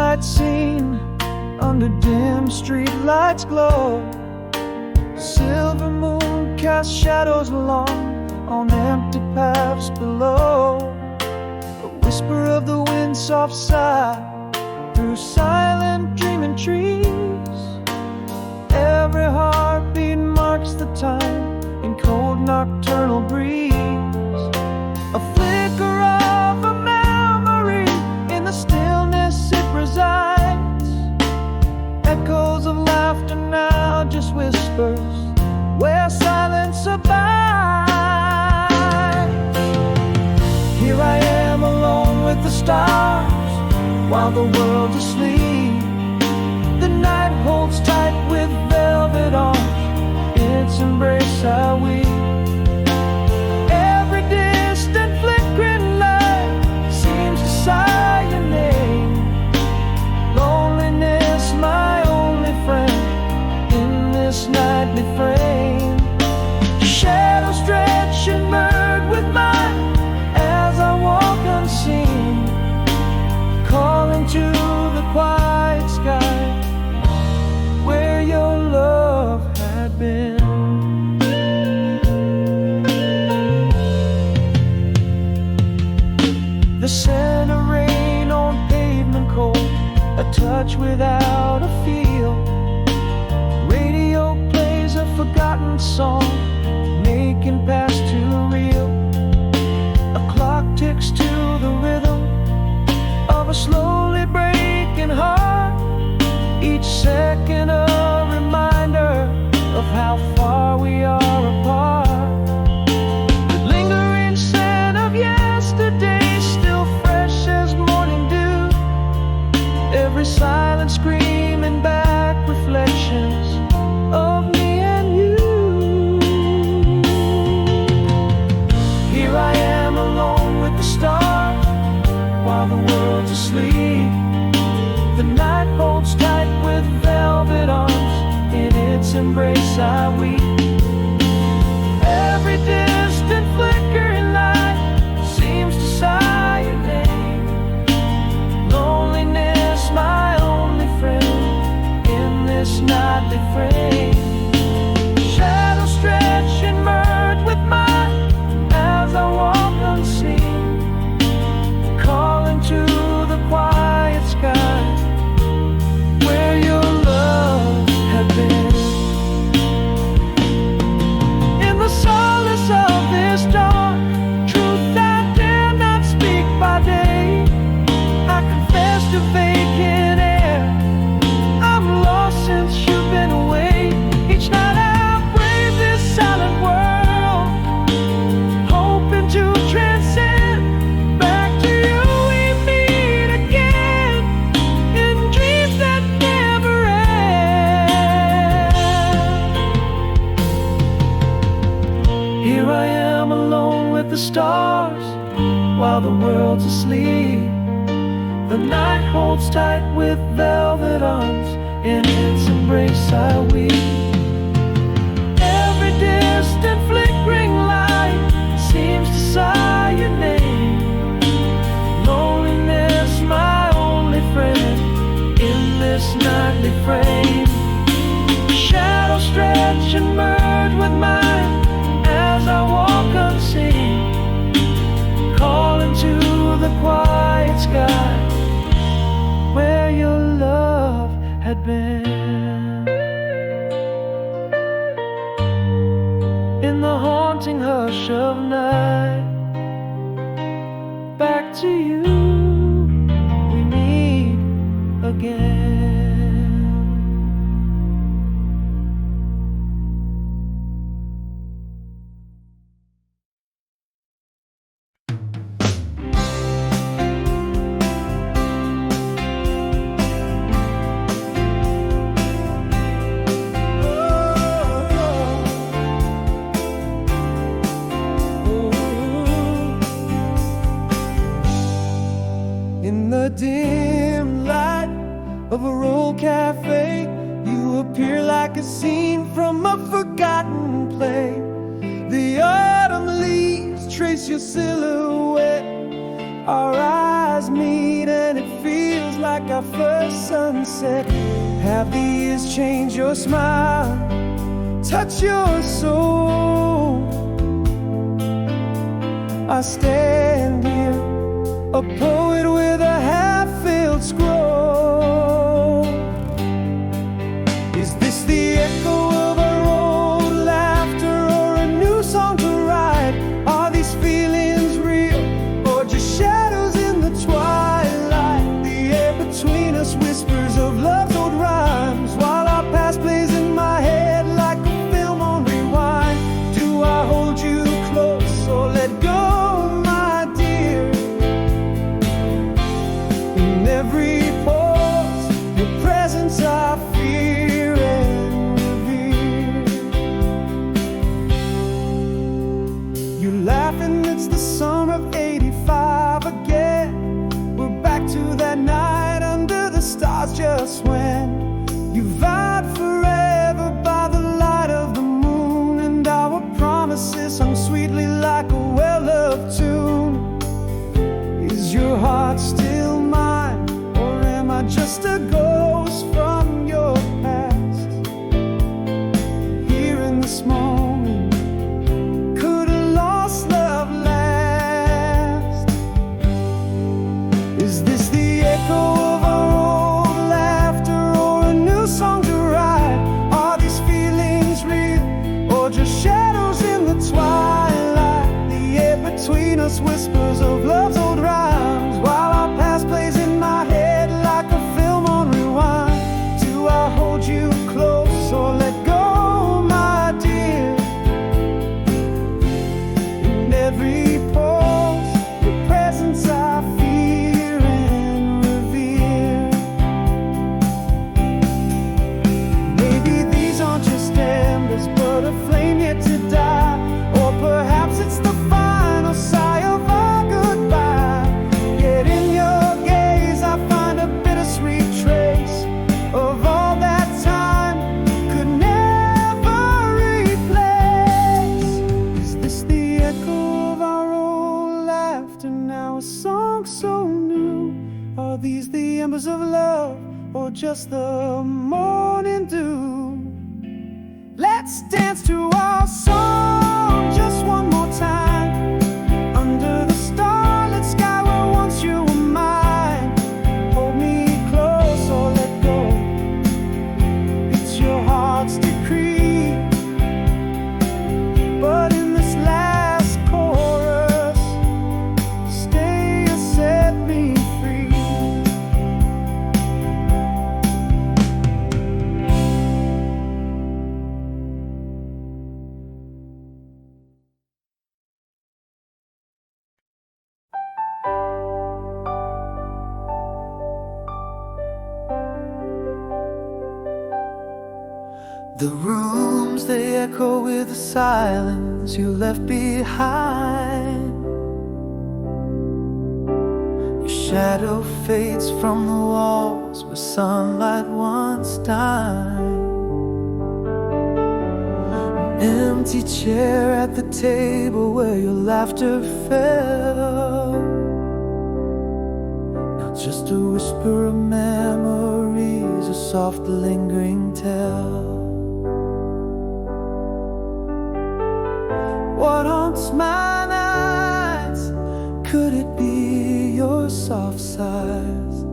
moonlight scene under dim street lights glow. Silver moon casts shadows along on empty paths below. A whisper of the wind, soft sigh through silent dreaming trees. Every heartbeat marks the time in cold nocturnal breeze. A flicker of a memory in the stillness it resides. Echoes of laughter now, just whispers where silence abides. Here I am alone with the stars while the world's asleep. The night holds tight with velvet arms, its embrace I weep. Every distant flickering light seems to sigh your name. Loneliness, my only friend in this nightly frame. Shadows stretch and merge with mine as I walk unseen, calling to the quiet sky where your love had been. The scent of rain on pavement cold, a touch without a feel. Radio plays a forgotten song, making past too real. A clock ticks to the rhythm of a slowly breaking heart. Each second a reminder of how far we are apart. The lingering scent of yesterday, still fresh as morning dew. Every silent screaming back reflections of me and you. Here I am alone with the stars while the world's asleep. The night holds tight with velvet arms, in its embrace I weep. Every distant flickering light seems to sigh your name. Loneliness, my only friend in this nightly frame. Shadows stretch and merge with mine as I walk unseen, calling to the quiet sky where your love had been. In the solace of this dark truth I dare not speak by day, I confess to vacant air. I'm lost since you've been away. Each night I brave this silent world, hoping to transcend back to you. We meet again in dreams that never end. Here I am alone with the stars while the world's asleep. The night holds tight with velvet arms, in its embrace I weep. Every distant flickering light seems to sigh your name. Loneliness, my only friend in this nightly frame. Shadows stretch and merge with mine as I walk unseen, calling to the quiet sky where your love had been. In the haunting hush of night, back to you we meet again. In the dim light of a rural cafe, you appear like a scene from a forgotten play. The autumn leaves trace your silhouette. Our eyes meet and it feels like our first sunset. Have the years changed your smile, touch your soul? I stand here, a poet with a half-filled scroll. Is this the echo of our old laughter, or a new song to write? Are these feelings real, or just shadows in the twilight? The air between us whispers of love's old rhymes, while our past plays in my head like a film on rewind. Do I hold you close or let go? Every pause, your presence I fear and revere. You laugh and it's the summer of '85 again. We're back to that night under the stars just when you vowed forever by the light of the moon, and our promises sung sweetly like a well-loved tune. Is your heart still mine, or am I just a ghost from your past? Here in this moment, could a lost love last? Is this the echo of our old laughter, or a new song to write? Are these feelings real, or just shadows in the twilight? The air between us whispers of love's old rhymes, while our past plays in my head like a film on rewind. Do I hold you close or let go, my dear? In every pause, your presence I fear and revere. Maybe these aren't just embers, but a flame yet to die. Or perhaps it's the final sigh of our goodbye. Yet in your gaze I find a bittersweet trace of all that time could never replace. Is this the echo of our old laughter, now a song so new? Are these the embers of love, or just the morning dew? Let's dance to our song just one more time, under the starlit sky where once you were mine. Hold me close or let go, it's your heart's decree. But in this last chorus, stay or set me free. The rooms, they echo with the silence you left behind. Your shadow fades from the walls where sunlight once dined. An empty chair at the table where your laughter fell. Now just a whisper of memories, a soft lingering tale. What haunts my nights? Could it be your soft sighs,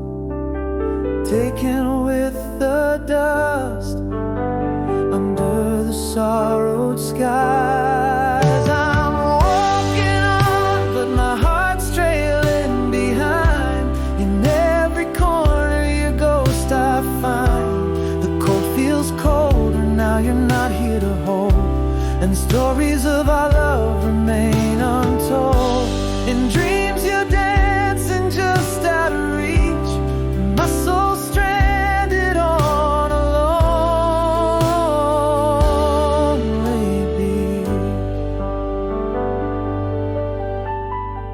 taken with the dust under the sorrowed skies? I'm walking on, but my heart's trailing behind. In every corner your ghost I find. The cold feels colder now you're not here to hold, and the stories of our love remain untold. In dreams you're dancing just out of reach, my soul stranded on a lonely beach.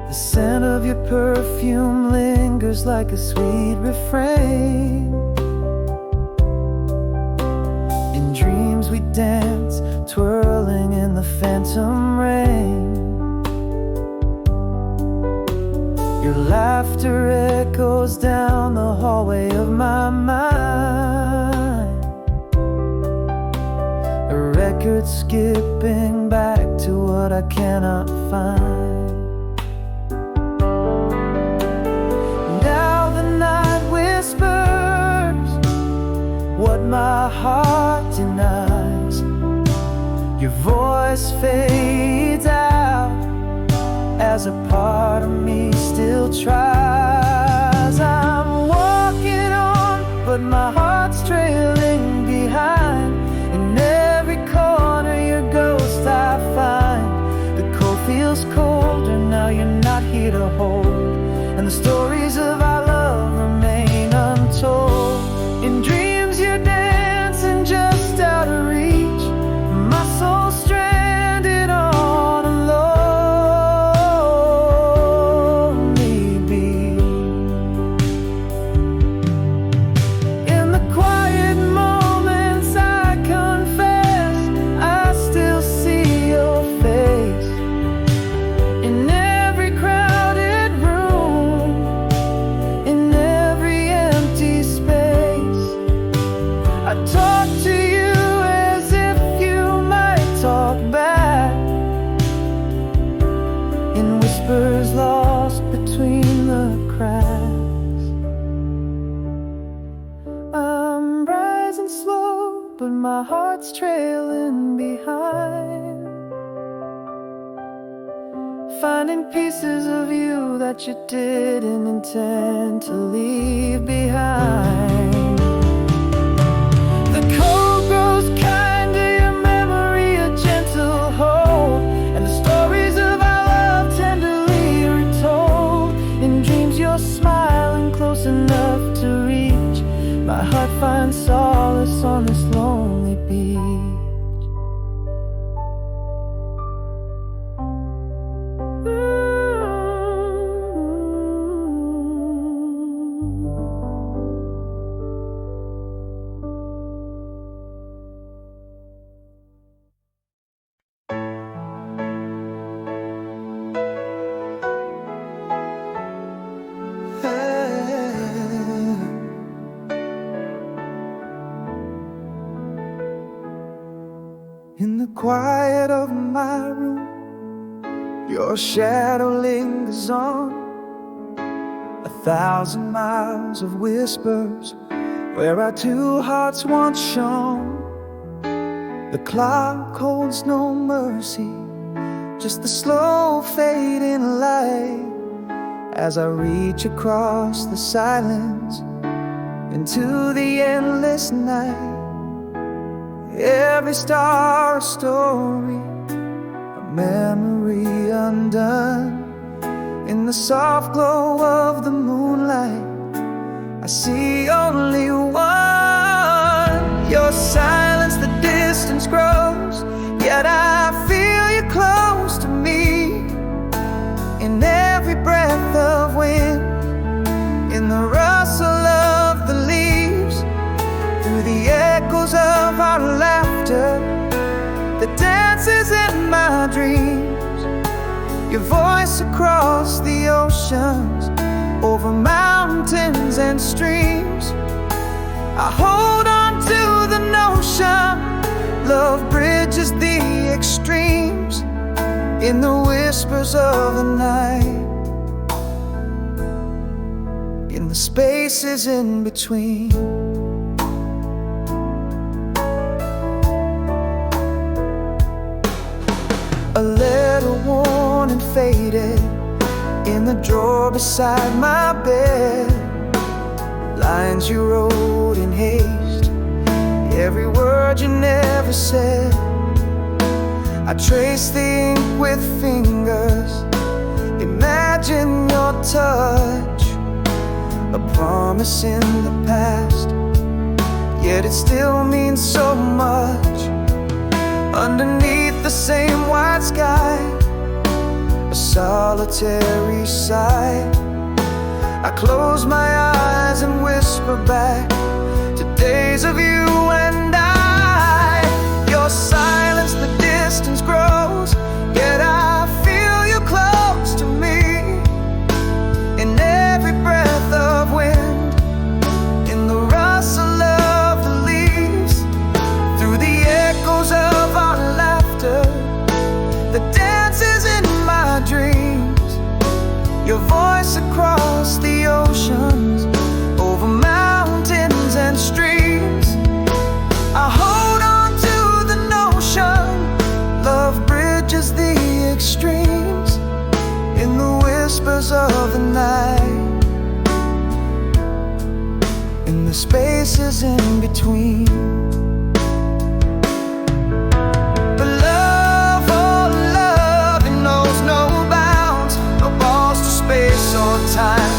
The scent of your perfume lingers like a sweet refrain. In dreams we dance, twirling in the phantom rain. Your laughter echoes down the hallway spirit skipping back to what I cannot find. Now the night whispers what my heart denies. Your voice fades out as a part of me still tries. I'm walking on, but my heart's trailing behind. In every corner your ghost I find. The cold feels colder now you're not here to hold, and the stories of our love remain untold. In dreams you're dancing just out of reach, my soul stranded on a lonely beach. In the quiet moments I confess I still see your face. In every crowded room, in every empty space, I talk to you as if you might talk back, in whispers lost between the cracks. I'm rising slow, but my heart's trailing behind, finding pieces of you that you didn't intend to leave behind. The cold grows kinder, your memory a gentle hold, and the stories of our love tenderly retold. In dreams you're smiling close enough to reach, my heart finds solace on this lonely beach. In the quiet of my room, your shadow lingers on. 1,000 miles of whispers where our two hearts once shone. The clock holds no mercy, just the slow fading light, as I reach across the silence into the endless night. Every star a story, a memory undone. In the soft glow of the moonlight, I see only one. Your silence, the distance grows, yet I feel you close to me. In every breath of wind, in the rustle of the leaves, through the echoes of our laughter that dances in my dreams. Your voice across the oceans, over mountains and streams. I hold on to the notion love bridges the extremes. In the whispers of the night, in the spaces in between. A letter worn and faded in the drawer beside my bed. Lines you wrote in haste, every word you never said. I trace the ink with fingers, imagine your touch, a promise in the past, yet it still means so much. Underneath the same white sky, a solitary sigh. I close my eyes and whisper back to days of you and I. Your silence, the distance grows, yet I feel you close to me. In every breath of wind, in the rustle of the leaves, through the echoes of our lives. spaces in between. But love, oh love, it knows no bounds, no balls to space or time.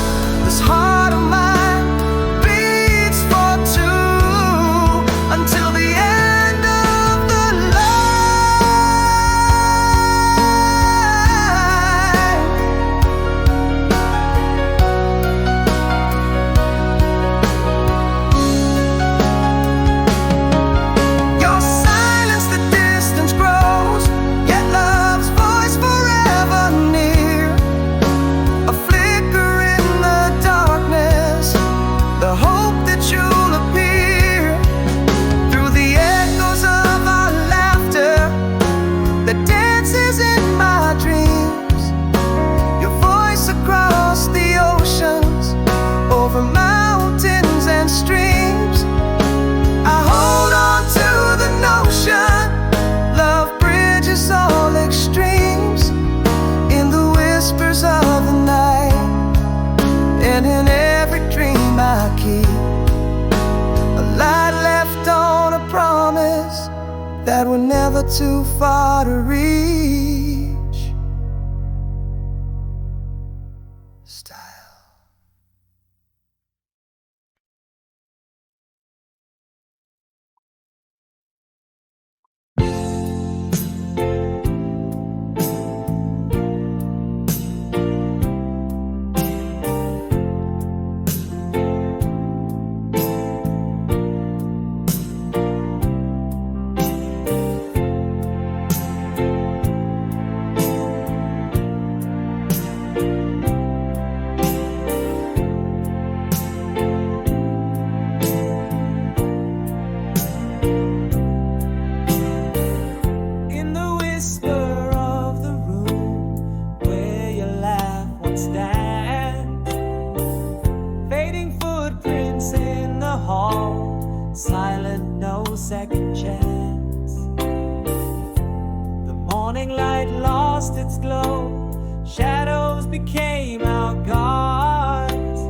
This heart of mine beats for two until the end of the line. Your silence, the distance grows, yet love's voice forever near. A flicker in the darkness, the hope that you'll appear. Through the echoes of our laughter that dances in my dreams. Your voice across the oceans, over mountains and streams. I hold on to the notion love bridges all extremes. In the whispers of the night, and in every dream I keep, a light left on a promise that we're never too far to reach. Style. In the whisper of the room where your laugh once stands, fading footprints in the hall, silent, no second chance. The morning light lost its glow, shadows became our guards.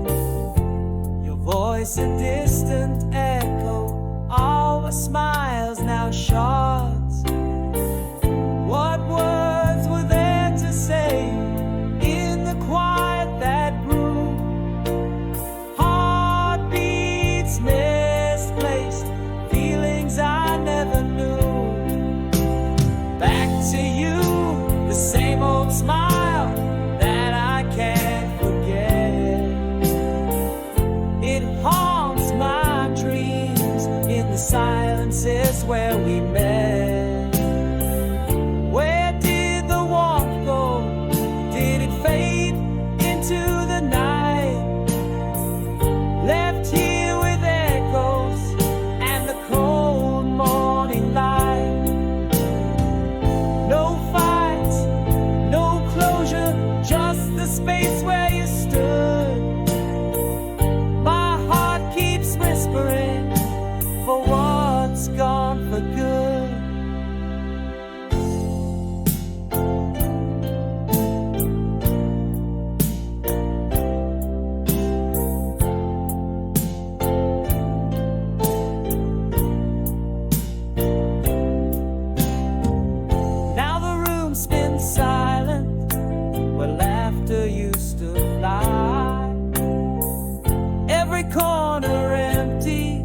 Your voice a distant echo, our smiles now shards. What words were there to say in the quiet that grew? Heartbeats misplaced, feelings I never knew. Back to you, the same old smile that I can't forget. It haunts my dreams in the silences where we met. Where did the warmth go? Did it fade into the night? Left here with echoes and the cold morning light. No fights, no closure, just the space where you stood. My heart keeps whispering for what's gone for good. Now the room spins silent where laughter used to fly. Every corner empty,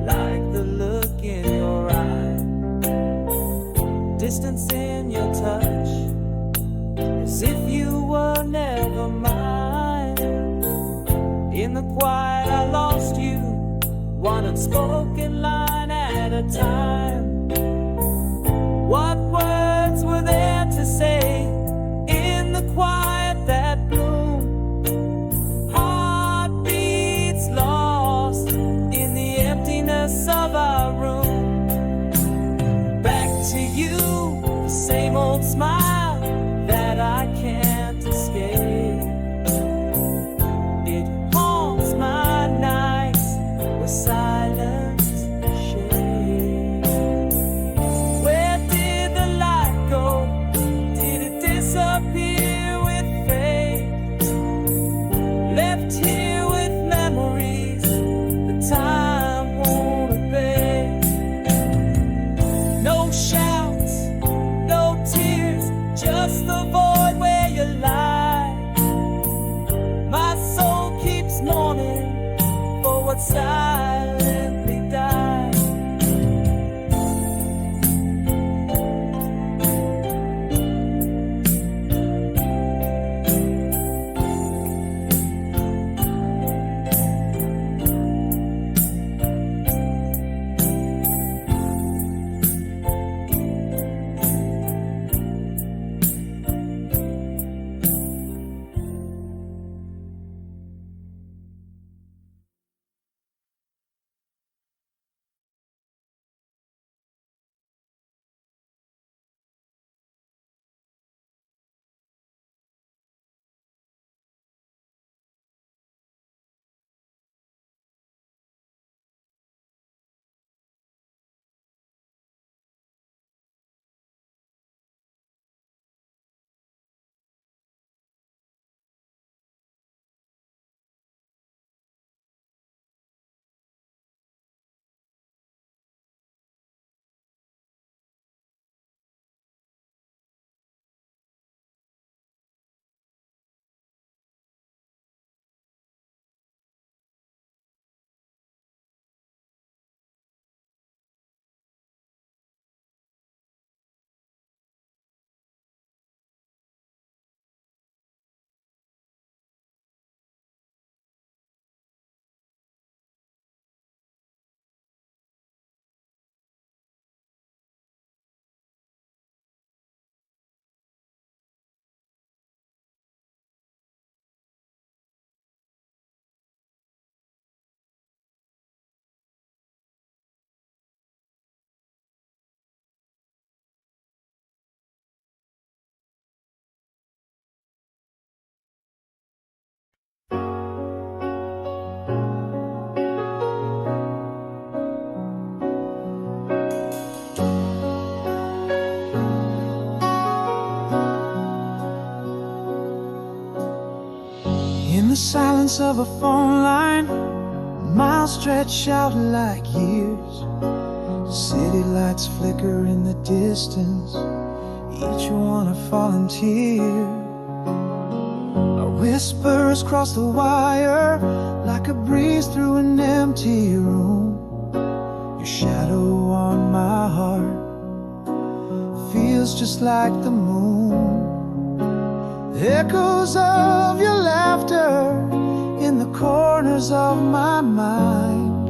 like the look in your eye. Distance in your touch, as if you were never mine. In the quiet I lost you, one unspoken line at a time. What words were there to say in the quiet that bloomed? Heartbeats lost in the emptiness of our room. Back to you, the same old smile that I can't escape. It haunts my nights with silence shade. Where did the silence of a phone line, miles stretch out like years. City lights flicker in the distance, each one a fallen tear. Our whispers cross the wire like a breeze through an empty room. Your shadow on my heart feels just like the moon. Echoes of your laughter in the corners of my mind,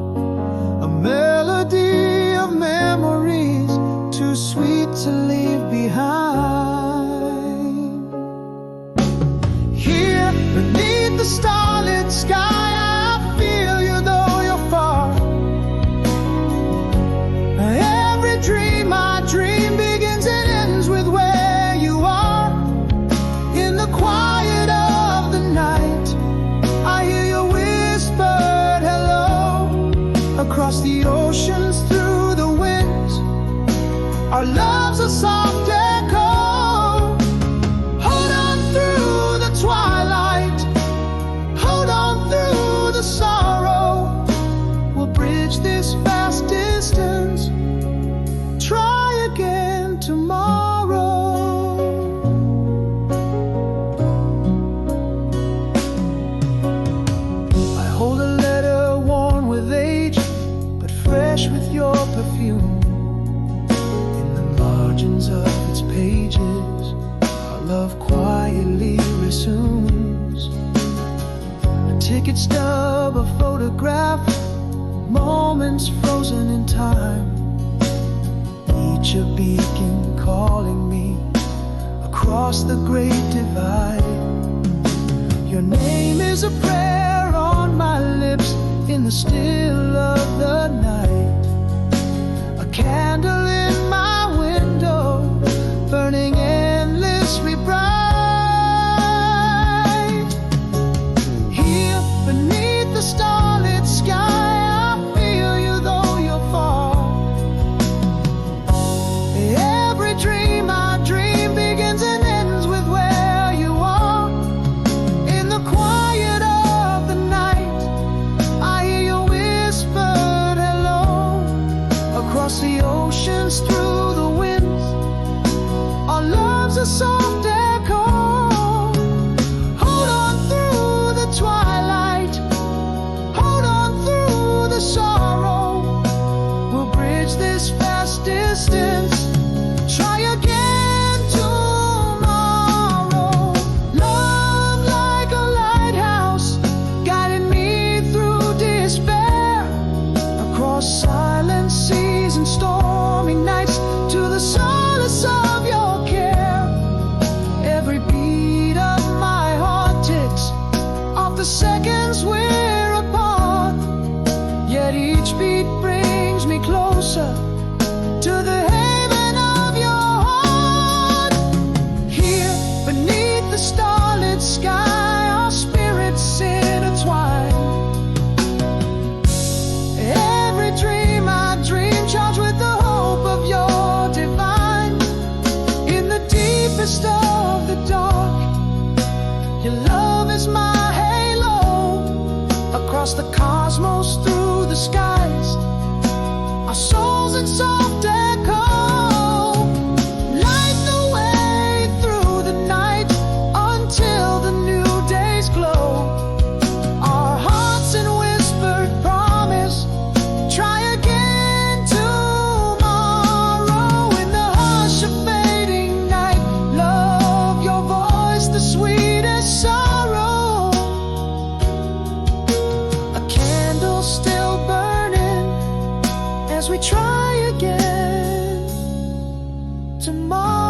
a melody of memories too sweet to leave behind. Here beneath the starlit sky, I feel you though you're far. Every dream I dream begins and ends with where you are. In the quiet of the night, I hear your whispered hello. Across the oceans, through the winds, our love's a soft echo. Hold on through the twilight, hold on through the sorrow. We'll bridge this vast distance, try again tomorrow. I hold a letter worn with age, but fresh with your perfume. In the margins of its pages, our love quietly resumes. A ticket stub, a photograph, moments frozen in time. Each a beacon calling me across the great divide. Your name is a prayer on my lips in the still of the night. A candle in my window, burning endlessly bright. Here beneath the starlit sky, I feel you though you're far. Every dream I dream begins and ends with where you are. In the quiet of the night, I hear your whispered hello. Across the oceans, through the winds, our love's a soft echo. Hold on through the twilight, hold on through the sorrow. We'll bridge this vast distance, try again tomorrow. Love like a lighthouse, guiding me through despair. Across silent seas and stormy nights, to the solace of your care. Every beat of my heart ticks off the seconds we're apart. Yet each beat brings me closer to the haven of your heart. Here beneath the starlit sky, our spirits intertwine. Every dream I dream, charged with the hope of your divine. In the deepest of the dark, your love is my halo. Across the cosmos, through the skies, our souls in soft echo. Light the way through the night until the new days glow. Our hearts in whispered promise, try again tomorrow. In the hush of fading night, love your voice, the sweetest sorrow. A candle still burning as we try again tomorrow.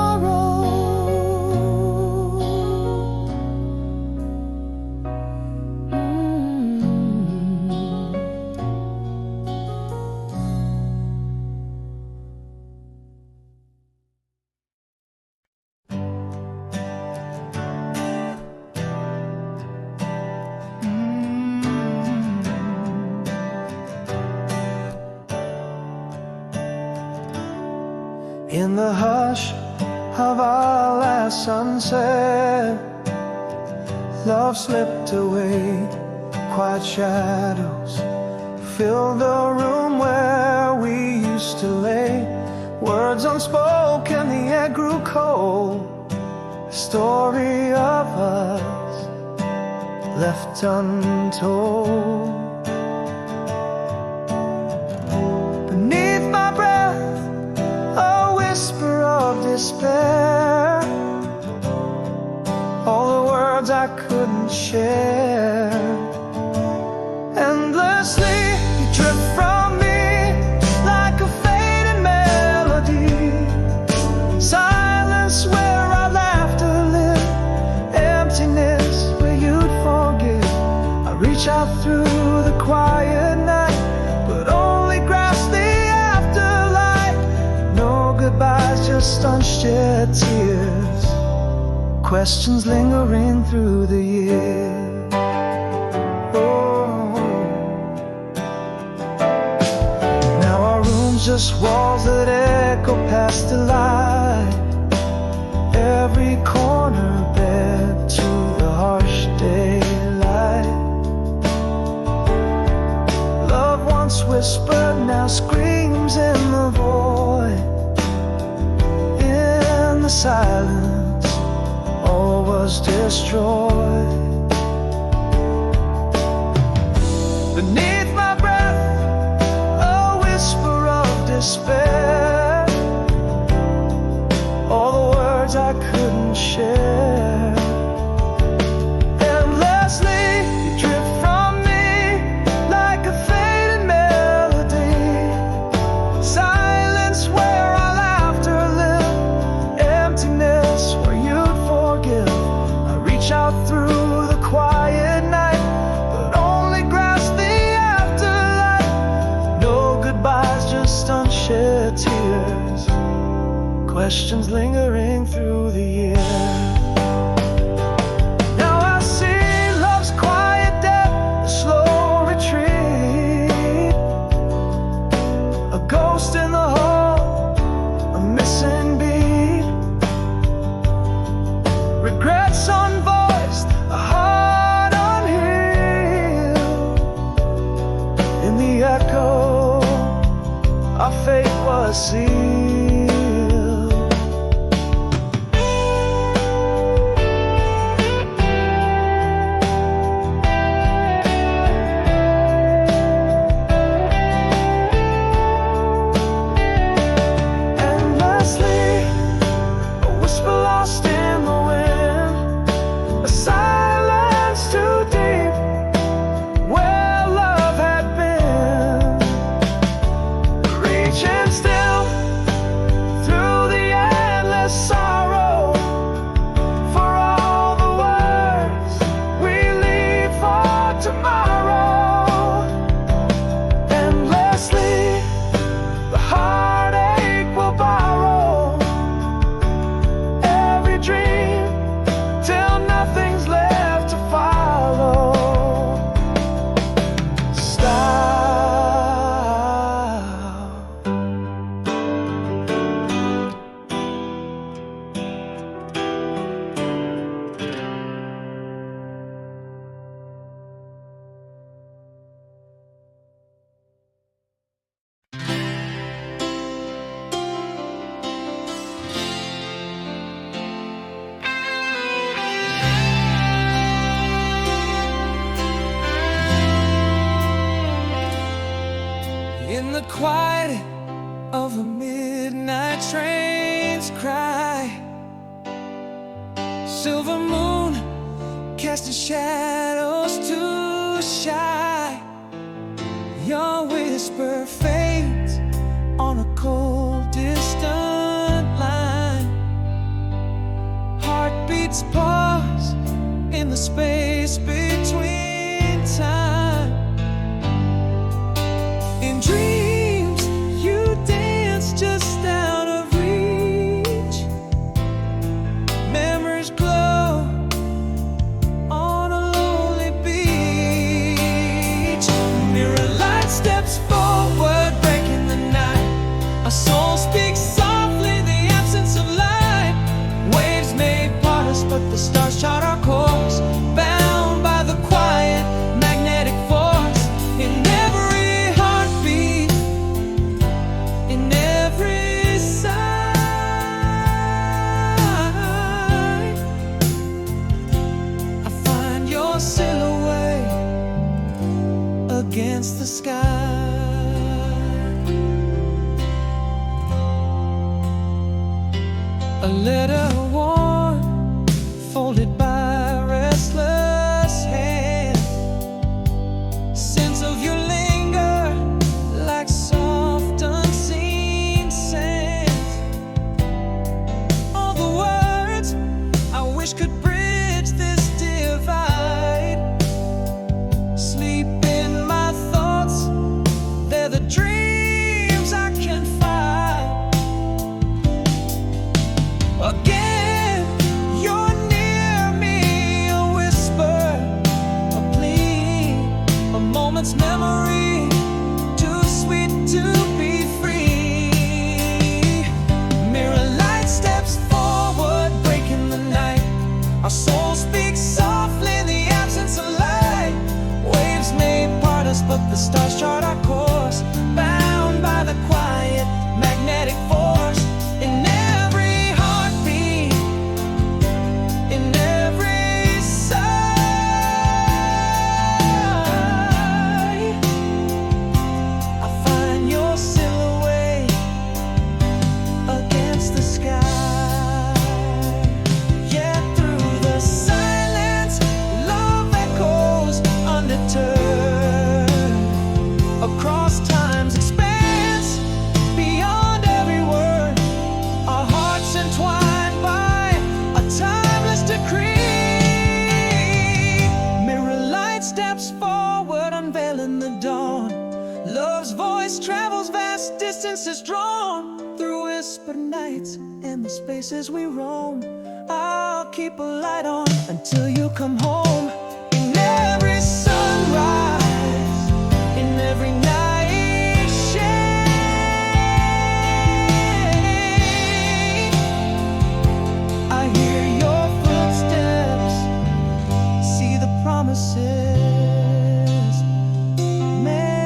In the hush of our last sunset, love slipped away. Quiet shadows filled the room where we used to lay. Words unspoken, the air grew cold. A story of us left untold. Beneath my breath, a whisper of despair. All the words I couldn't share. Endlessly you drift from me like a fading melody. Silence where our laughter lived, emptiness where you'd forgive. I reach out through the quiet night, but only grasp the afterlight. No goodbyes, just unshed tears. Questions lingering through the years. Oh. Now our room's just walls that echo past the light. Every corner bed to the harsh daylight. Love once whispered, now screams in the void. In the silence, all was destroyed. Beneath my breath, a whisper of despair. All the words I couldn't share. Endlessly you drift from me like a fading melody. Silence where our laughter lived, emptiness where you'd forgive. I reach out through the quiet night, but only grasp the afterlight. No goodbyes, just unshed tears. Questions lingering through the years. Now I see love's quiet death, the slow retreat. A ghost in the hall, a missing beat. Regrets unvoiced, a heart unhealed. In the echo, our fate was sealed. Endlessly, a whisper lost in the wind. A silence too deep where love had been. Reaching still through the endless sorrow for all the words we leave for tomorrow. Endlessly, the heartache will borrow every dream till nothing's left to follow. Stop. In the quiet of the midnight train's cry, silver moon casting shadows too shy. Your whisper fades on a cold distant line. Heartbeats pause in the space between time. In dreams you dance just out of reach. Memories glow on a lonely beach. Mirror light steps forward, breaking the night. A soul speaks softly, the absence of light. Waves may part us, but the stars chart our course. Bound A letter worn, folded by a restless hand. Scents of you linger like soft unseen sands. All the words I wish could bridge this divide sleep in my thoughts, they're the dreams I can find. Again, you're near me, a whisper, a plea, a moment's memory, too sweet to be free. Mirror light steps forward, breaking the night. Our soul speaks softly in the absence of light. Waves may part us, but the stars chart our course, bound by the quiet magnetic force. In every heartbeat, in every sigh, I find your silhouette against the sky. Yeah, through the silence, love echoes undeterred. Across time's expanse, beyond every word, our hearts entwined by a timeless decree. Mirror light steps forward, unveiling the dawn. Love's voice travels vast distances, drawn through whispered nights and the spaces we roam. I'll keep a light on until you come home. In every sunrise, in every night shade, I hear your footsteps, see the promises made.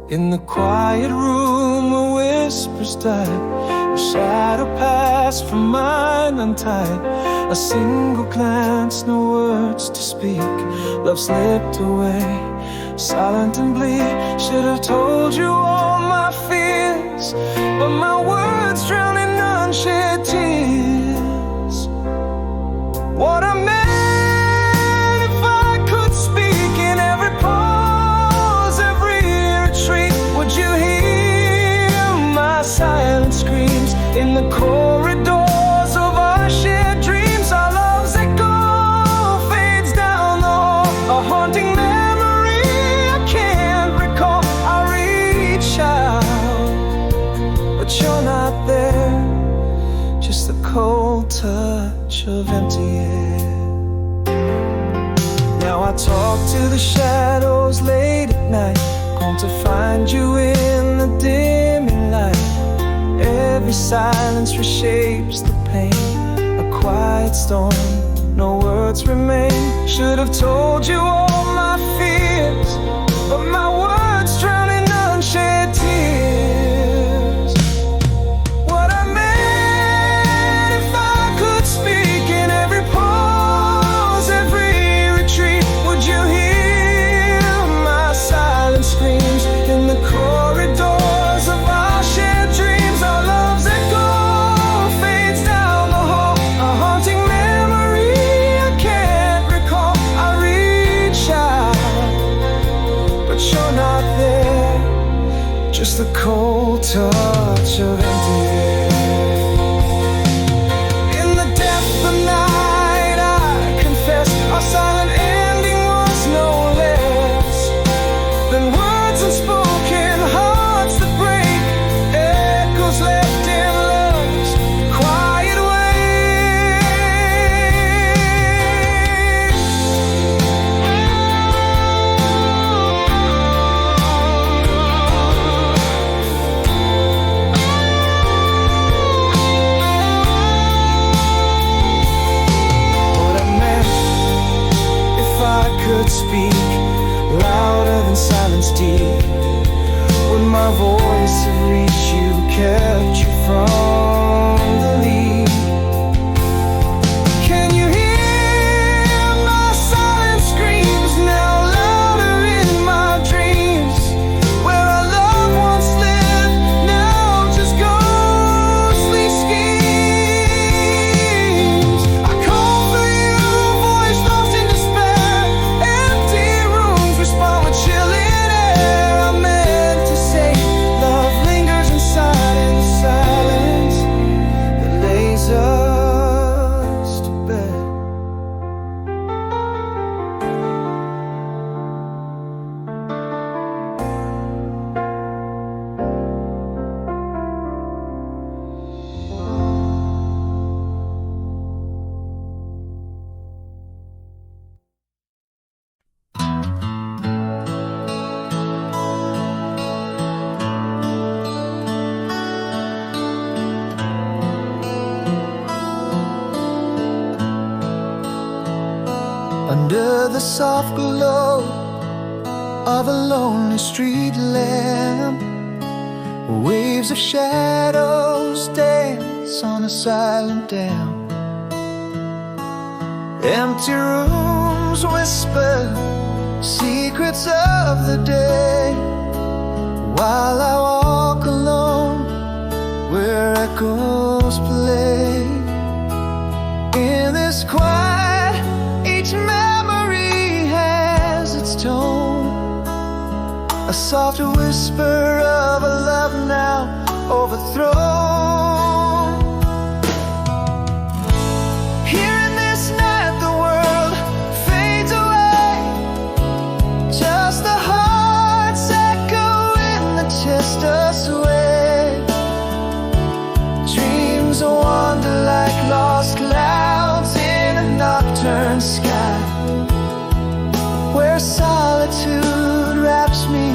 In the quiet room where whispers died, a shadow passed from mine untied. A single glance, no words to speak. Love slipped away, silent and bleak. Should have told you all my fears, but my words drown in unshed tears. What I meant, if I could speak, in every pause, every retreat, would you hear my silent screams in the corridors of our shared dreams? Our love's echo fades down the hall, a haunting memory I can't recall. I reach out, but you're not there, just the cold touch of empty air. Now I talk to the shadows late at night, going to find you in the dimming light. Every silence reshapes the pain, a quiet storm, no words remain. Should have told you all my fears, but my words drown in unshed tears. What I meant, if I could speak, in every pause, every retreat, would you hear my silent screams in the corridors of our shared dreams? Our love's echo fades down the hall, a haunting memory I can't recall. I reach out, but you're not speak, louder than silence deep. Would my voice have reached you, kept you from the lead? Can you hear my silent screams now louder in my dreams? Where our loved ones live, now just ghostly schemes. I call for you, voice lost in despair. Empty rooms respond with chilling air. I meant to say love lingers inside in the silence that lays us to bed. Under the soft glow of a lonely street lamp, waves of shadows dance on a silent dam. Empty rooms whisper secrets of the day, while I walk alone where echoes play. In this quiet, each memory has its tone, a soft whisper of a love now overthrown. Here in this night the world fades away, just the hearts echo in the chest sway. Dreams wander like lost clouds in a nocturne sky, where solitude wraps me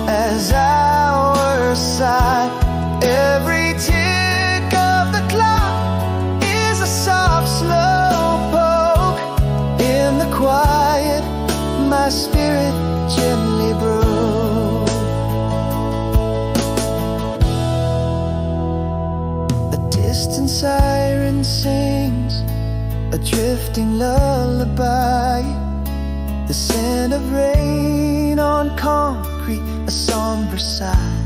as hours sigh. Every tick of the clock is a soft slow poke. In the quiet my spirit gently broke. A distant siren sings a drifting lullaby, the scent of rain on concrete, a somber sigh.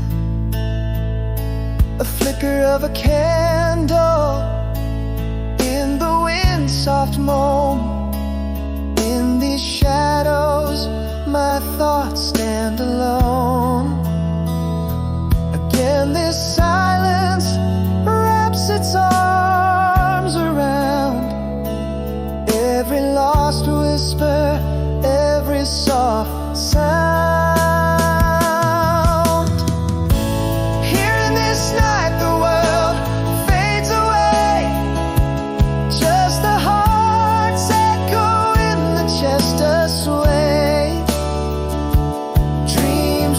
A flicker of a candle in the wind's soft moan. In these shadows my thoughts stand alone. Again this silence wraps its arms around every lost whisper, every soft sound. Here in this night the world fades away, just the hearts echo in the chest sway. Dreams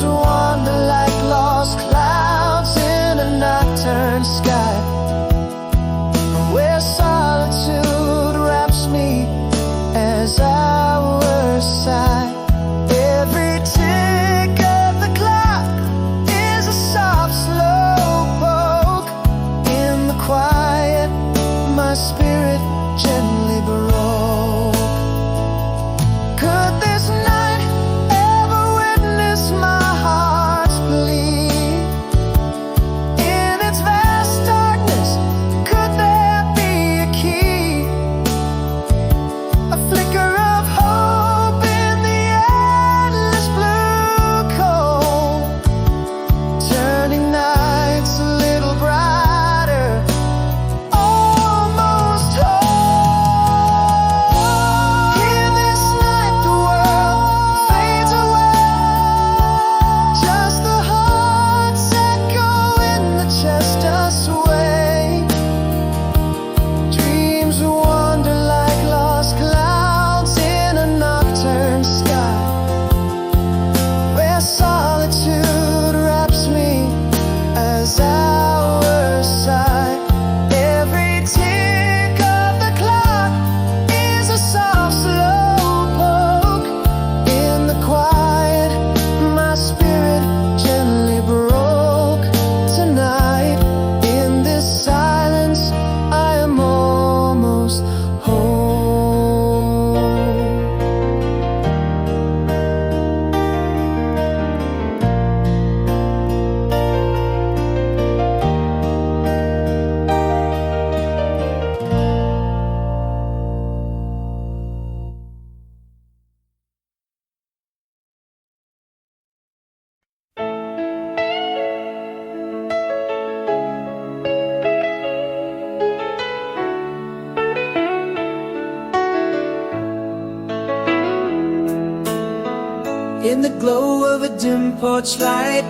In the glow of a dim porch light,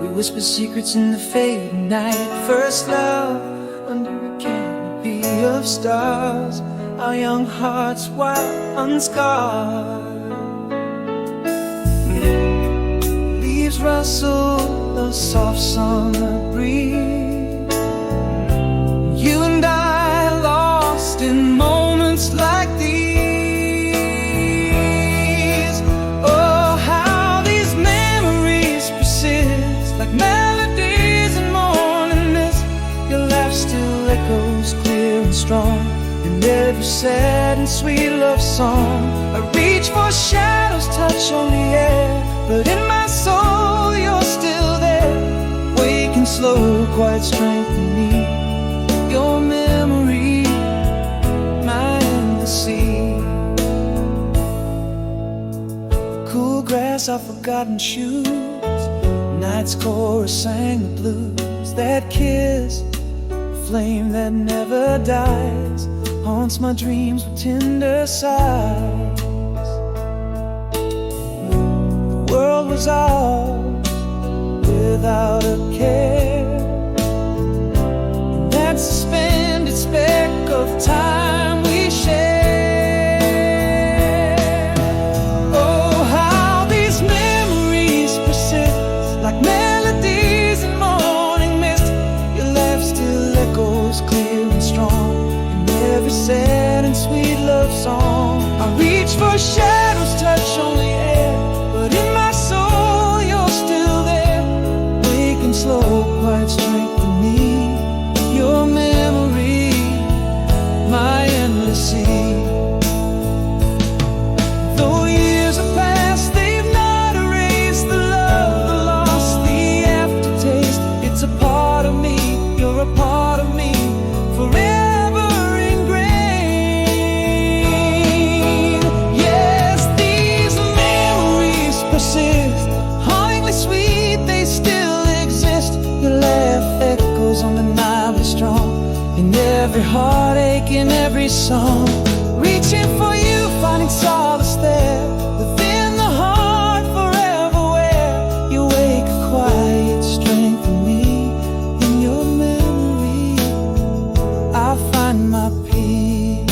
we whisper secrets in the fading night. First love under a canopy of stars, our young hearts wild, unscarred. Leaves rustle, a soft summer breeze. You and I lost in moments like these. Oh, how these memories persist like melodies in morning mist. Your laugh still echoes clear and strong in every sad and sweet love song. I reach for shadows, touch on the air, but in my soul you're still there, waking slow, quiet strength in me. Your memory, my endless sea. Cool grass, our forgotten shoes. Night's chorus sang the blues. That kiss, flame that never dies, haunts my dreams with tender sighs. The world was ours without a care, and that suspended speck of time we share. Oh, how these memories persist like melodies in morning mist. Your laugh still echoes clear and strong in every sad and sweet love song. I reach for shadows, touch on the air, but in my soul you're still there, waking slow, quiet strength in me. Your memory, my endless sea. Though years have passed, they've not erased the love, the loss, the aftertaste. It's a part of me, you're a part of me, forever ingrained. Yes, these memories persist, hauntingly sweet, they still exist. Your laugh echoes undeniably strong in every heartache, in every song. Reaching for you, finding solace there, within the heart, forever where you wake a quiet strength in me. In your memory, I find my peace.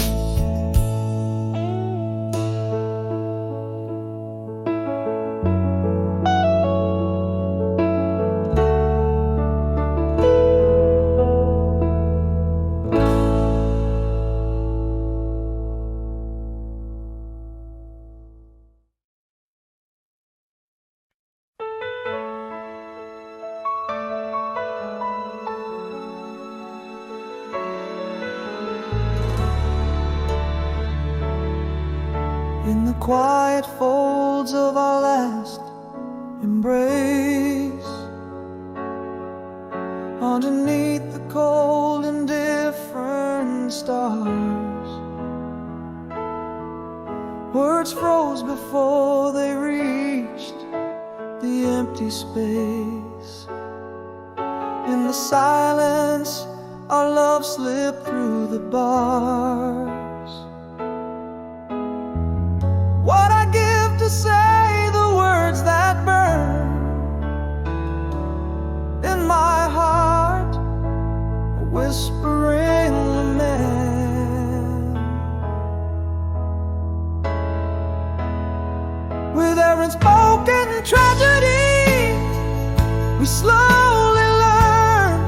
In the quiet folds of our last embrace, underneath the cold indifferent stars, words froze before they reached the empty space. In the silence, our love slipped through the bars. What I give to say the words that burn in my heart, a whispering lament. With every spoken tragedy, we slowly learn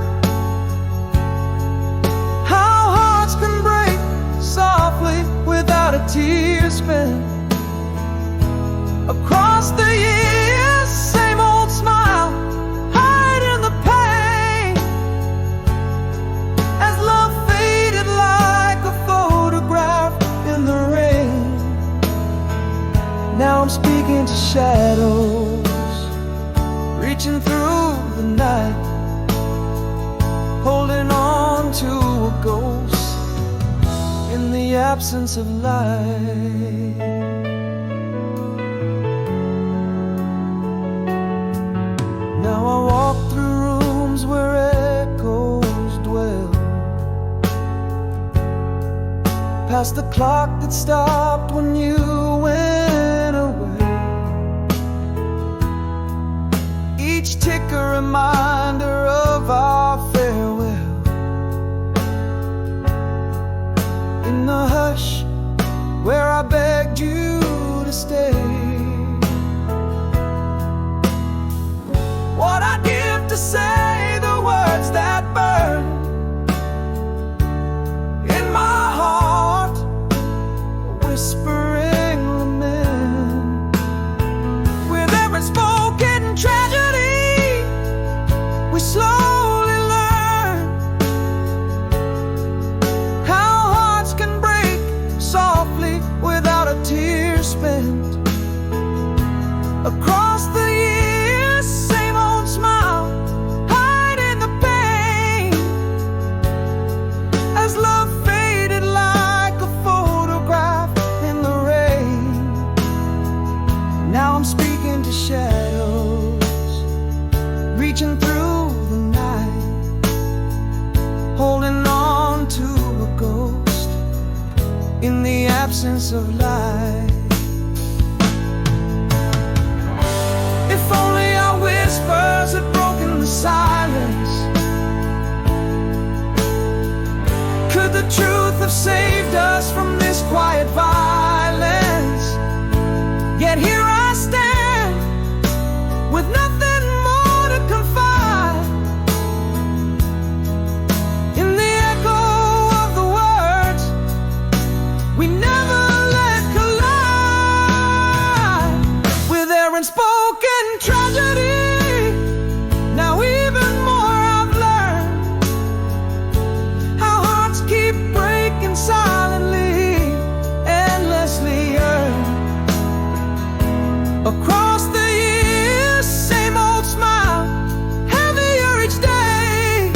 how hearts can break softly without a tear spilled. Across the years, same old smile, hiding the pain, as love faded like a photograph in the rain. Now I'm speaking to shadows, reaching through the night, holding on to a ghost in the absence of light. Now I walk through rooms where echoes dwell, past the clock that stopped when you went away. tick a reminder of our farewell. In the hush where I begged you to stay, what I'd give to say the words that burn in my heart, whispering lament. With every spoken tragedy, we slowly learn how hearts can break softly without a tear spent. Across the years, same old smile, hiding the pain, as love faded like a photograph in the rain. Now I'm speaking to shadows, reaching through the night, holding on to a ghost in the absence of light. If only our whispers had broken the silence, could the truth have saved us from this quiet violence? Yet here I stand, with nothing more to confide, in the echo of the words we never let collide. With their unspoken tragedy, now even more I've learned how hearts keep breaking silently, endlessly yearn. Across the years, same old smile, heavier each day,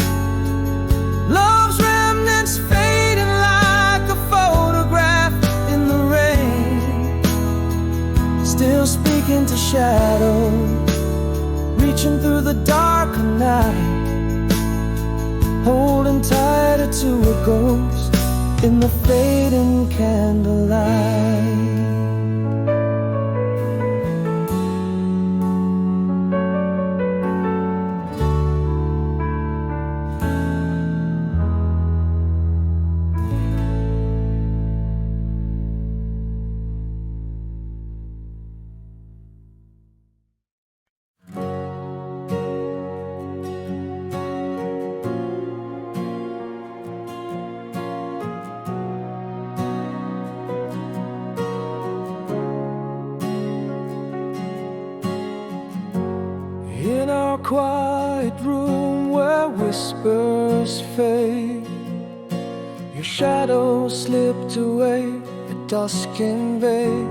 love's remnants fading like a photograph in the rain. Still speaking to shadows, reaching through the dark of night, holding tighter to a ghost in the fading candlelight. In our quiet room where whispers fade, your shadow slipped away, a dusk invade.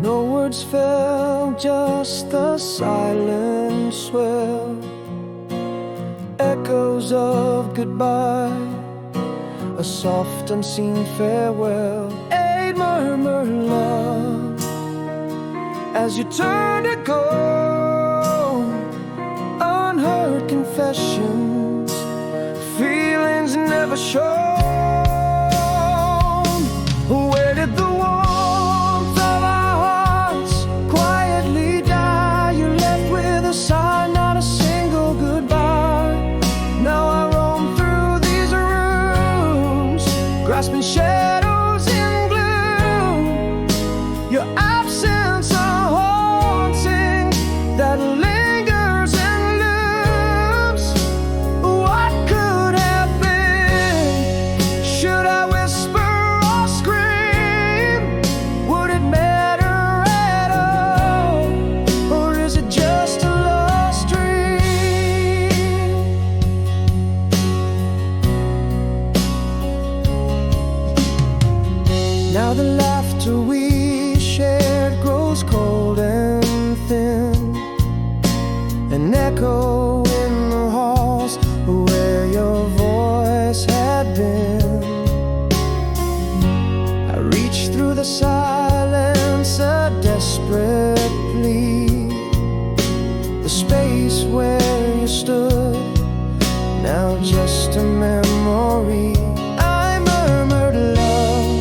No words fell, just the silent swell, echoes of goodbye, a soft unseen farewell. A murmur, love, as you turn to go, unheard confessions, feelings never shown. Where did the warmth of our hearts quietly die? You left with a sigh, not a single goodbye. Now I roam through these rooms, grasping shadows in gloom. Your absence that lingers and looms. What could have been? Should I whisper or scream? Would it matter at all? Or is it just a lost dream? Now the laughter we shared grows cold and thin, an echo in the halls where your voice had been. I reached through the silence, a desperate plea, the space where you stood, now just a memory. I murmured love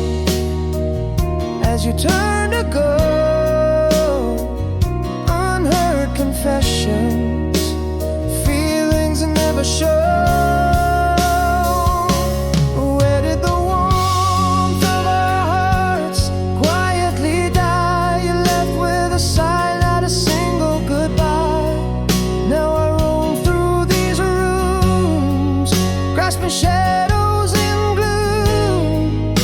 as you turned to go, grasping shadows in gloom.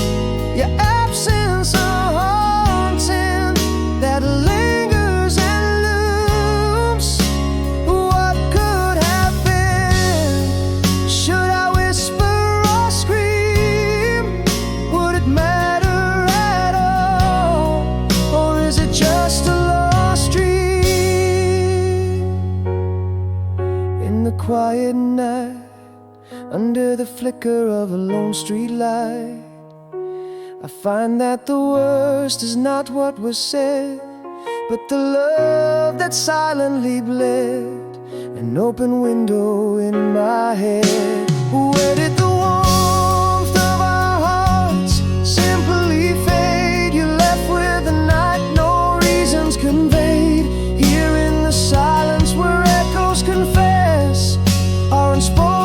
Your absence a haunting that lingers and looms. What could have been? Should I whisper or scream? Would it matter at all? Or is it just a lost dream? In the quiet night, under the flicker of a lone street light, I find that the worst is not what was said, but the love that silently bled, an open window in my head. Where did the warmth of our hearts simply fade? You left with the night, no reasons conveyed. Here in the silence where echoes confess our unspoken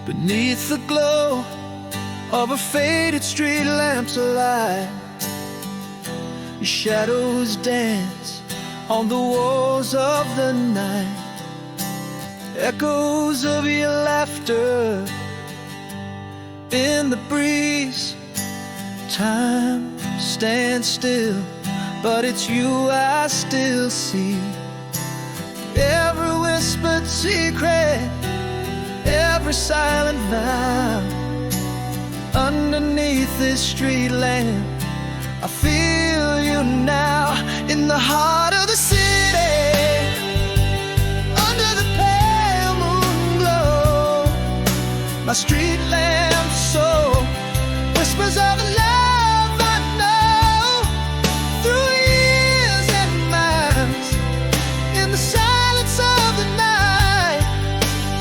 beneath the glow of a faded street lamp's alight. Your shadows dance on the walls of the night. Echoes of your laughter in the breeze. Time stands still, but it's you I still see. Every whispered secret, every silent vow. Underneath this street lamp, I feel you now. In the heart of the city, under the pale moon glow, my street lamp soul whispers of the love I know. Through years and miles, in the silence of the night,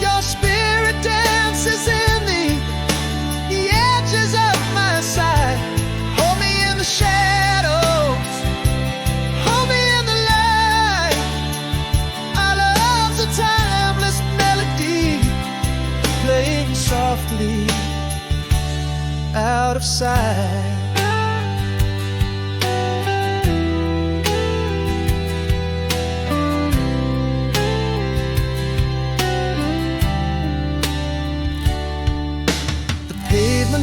your spirit dances in the edges of my sight. Hold me in the shadows, hold me in the light. Our love's a timeless melody, playing softly out of sight.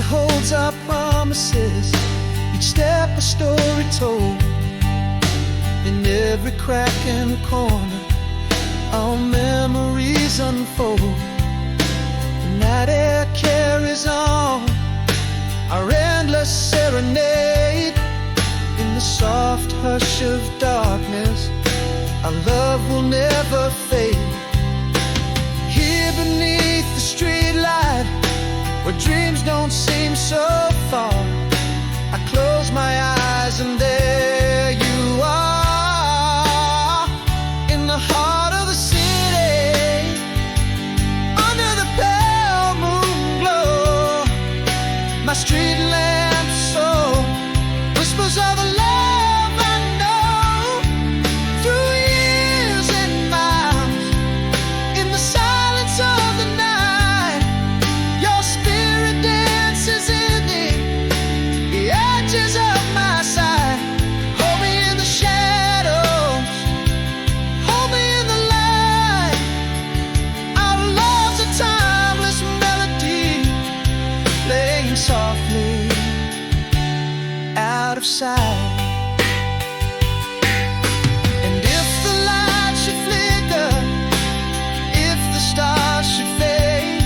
Holds our promises, each step a story told. In every crack and corner, our memories unfold. The night air carries on our endless serenade. In the soft hush of darkness, our love will never fade. Here beneath the streetlight, where dreams don't seem so far, I close my eyes and there you are. In the heart of the city, under the pale moon glow, my street lamp soul whispers of the love I know. Through years and miles, in the silence of the night, your spirit dances in the edges of my sight. Hold me in the shadows, hold me in the light. Our love's a timeless melody, playing softly out of sight. And if the light should flicker, if the stars should fade,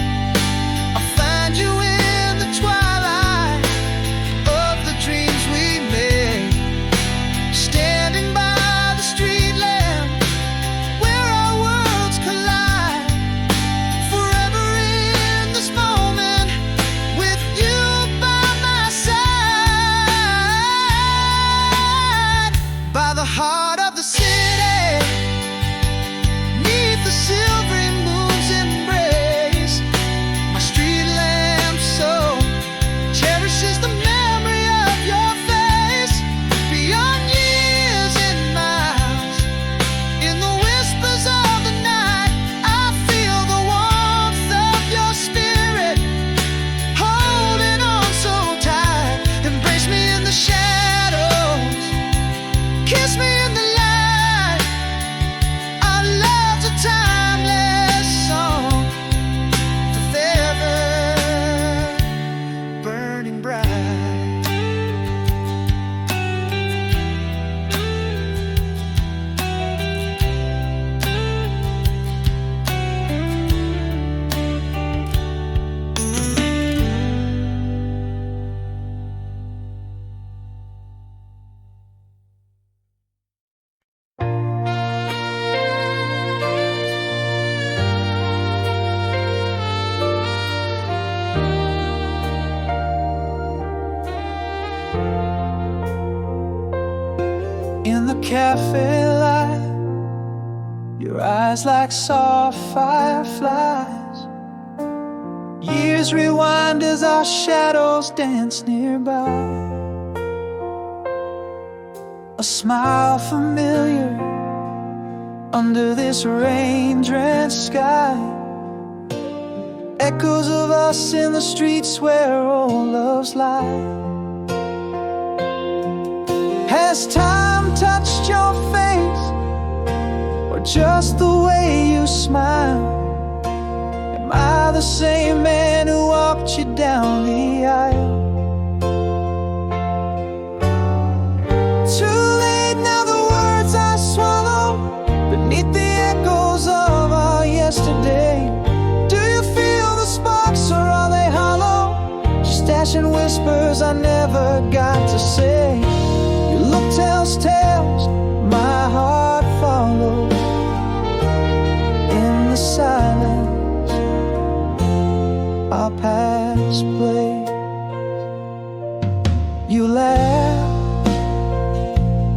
cafe light, your eyes like soft fireflies. Years rewind as our shadows dance nearby. A smile familiar under this rain-drenched sky. Echoes of us in the streets where old loves lie. Has time touched your face, or just the way you smile? Am I the same man who walked you down the aisle? Too late now, the words I swallow beneath the echoes of our yesterday. Do you feel the sparks, or are they hollow? Just dashing whispers I never got to say. Your look tells tales my heart follows. In the silence, our past plays. You laugh,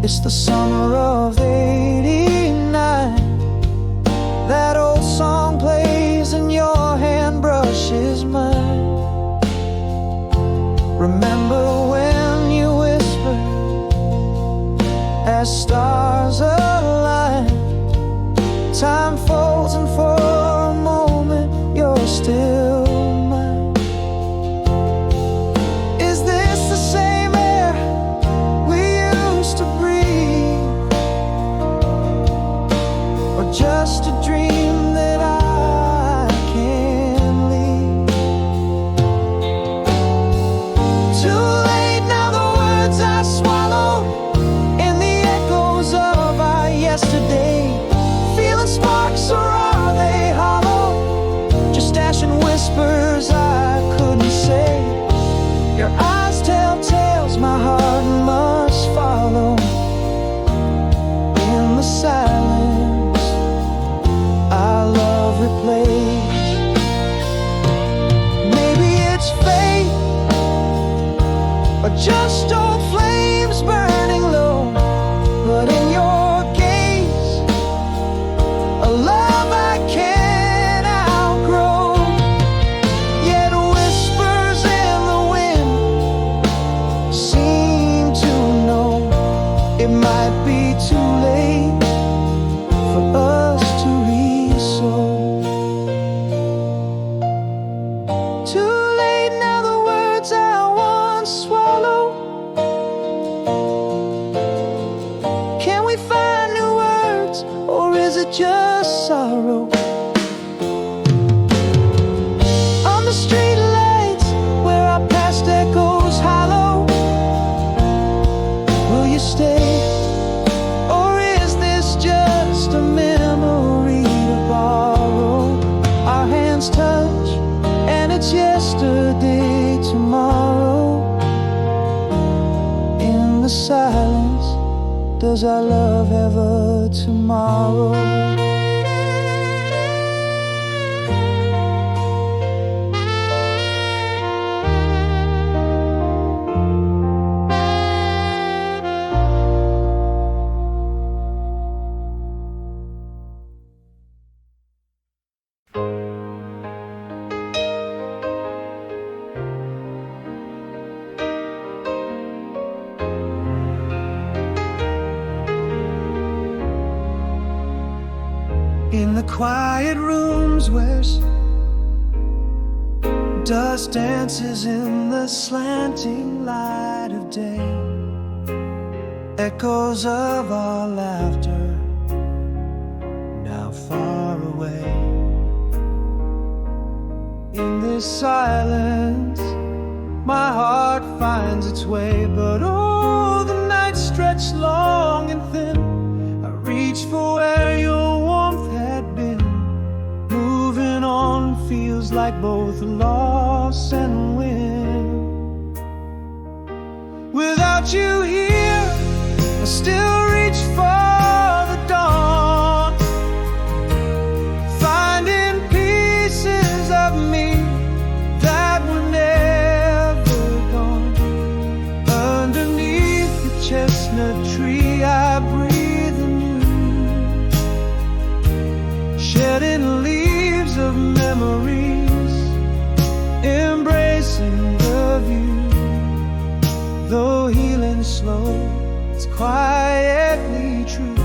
it's the summer of '89. That old song plays and your hand brushes mine. Remember when you whispered as stars align? Time folds and for a moment you're still mine. Is this the same air we used to breathe, or just a dream that I can't leave? Too late now, the words I swallow in the echoes of our yesterday. Feeling sparks, or are they hollow? Just dashing whispers I couldn't say. Your eyes tell tales my heart must follow. In the silence, our love replays. Maybe it's fate, or just old flames burning low. But in your gaze, a love I can't outgrow. Yet whispers in the wind seem to know it might be too late for us to re-soul. Too late now, the words I once swallowed. Can we find new words, or is it just sorrow? On the street lights where our past echoes hollow, will you stay, or is this just a memory to borrow? Our hands touch and it's yesterday tomorrow. In the silence, does our love have a tomorrow? In the quiet rooms where dust dances in the slanting light of day, echoes of our laughter now far away. In this silence, my heart finds its way. But oh, the nights stretch long and thin. I reach for where your warmth had been. Moving on feels like both loss and win. Without you here, I still reach for the dawn, finding pieces of me that were never gone. Underneath the chestnut tree I breathe slow, it's quietly true.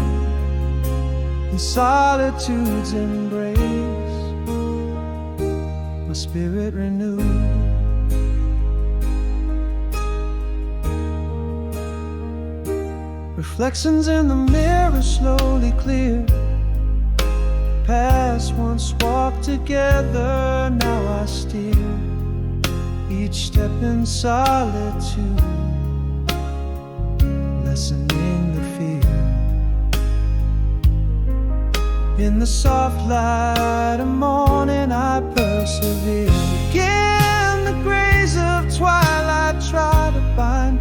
In solitude's embrace, my spirit renewed. Reflections in the mirror slowly clear. Past once walked together, now I steer each step in solitude, lessening the fear. In the soft light of morning I persevere. Again the grays of twilight try to bind.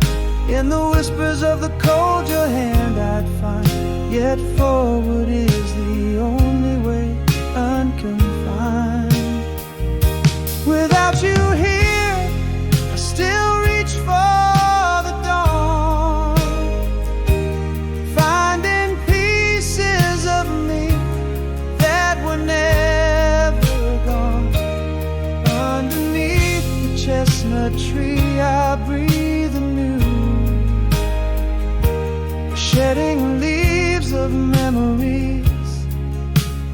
In the whispers of the cold your hand I'd find. Yet forward is the only way, unconfined. Without you here, I still reach for the dawn, finding pieces of me that were never gone. Underneath the chestnut tree I breathe anew, shedding leaves of memories,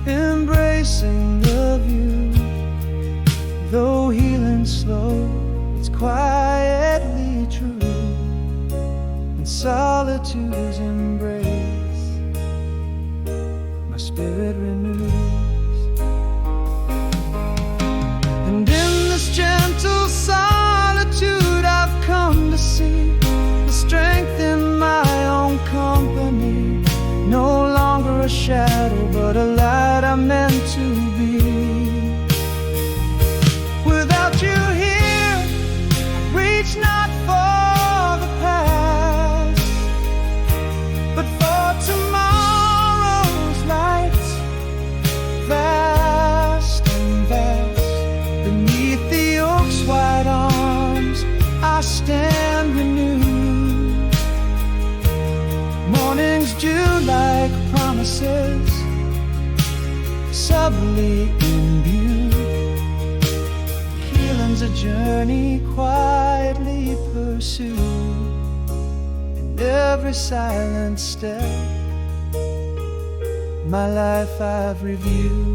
embracing the view. Though healing slow, it's quietly true. In solitude's embrace, my spirit renews. And in this gentle solitude I've come to see the strength in my own company. No longer a shadow, but a light I'm meant to be. Without you here, reach not for the past, but for tomorrow's light. Vast and vast, beneath the oak's wide arms I stand renewed. Mornings dew like promises, subtly imbued. Healing's a journey quietly pursued. In every silent step, my life I've reviewed.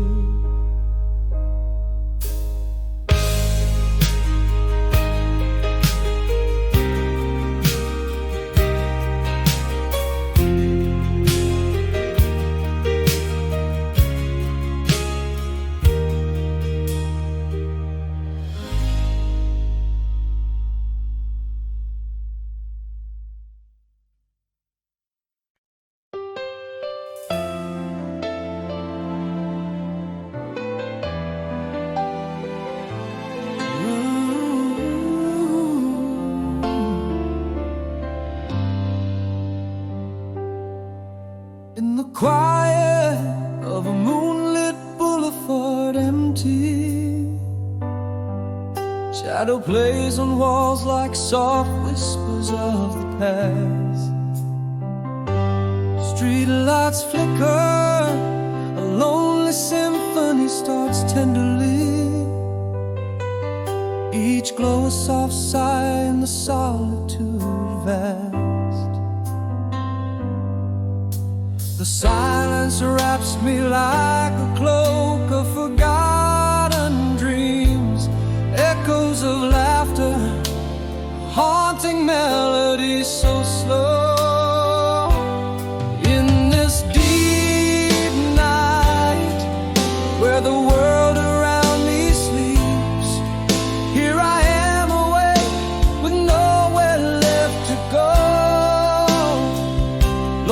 In the quiet of a moonlit boulevard empty, shadow plays on walls like soft whispers of the past. Street lights flicker, a lonely symphony starts tenderly. Each glow a soft sigh in the solitude vast. The silence wraps me like a cloak of forgotten dreams, echoes of laughter, haunting melodies so slow. In this deep night, where the world around me sleeps, here I am awake with nowhere left to go.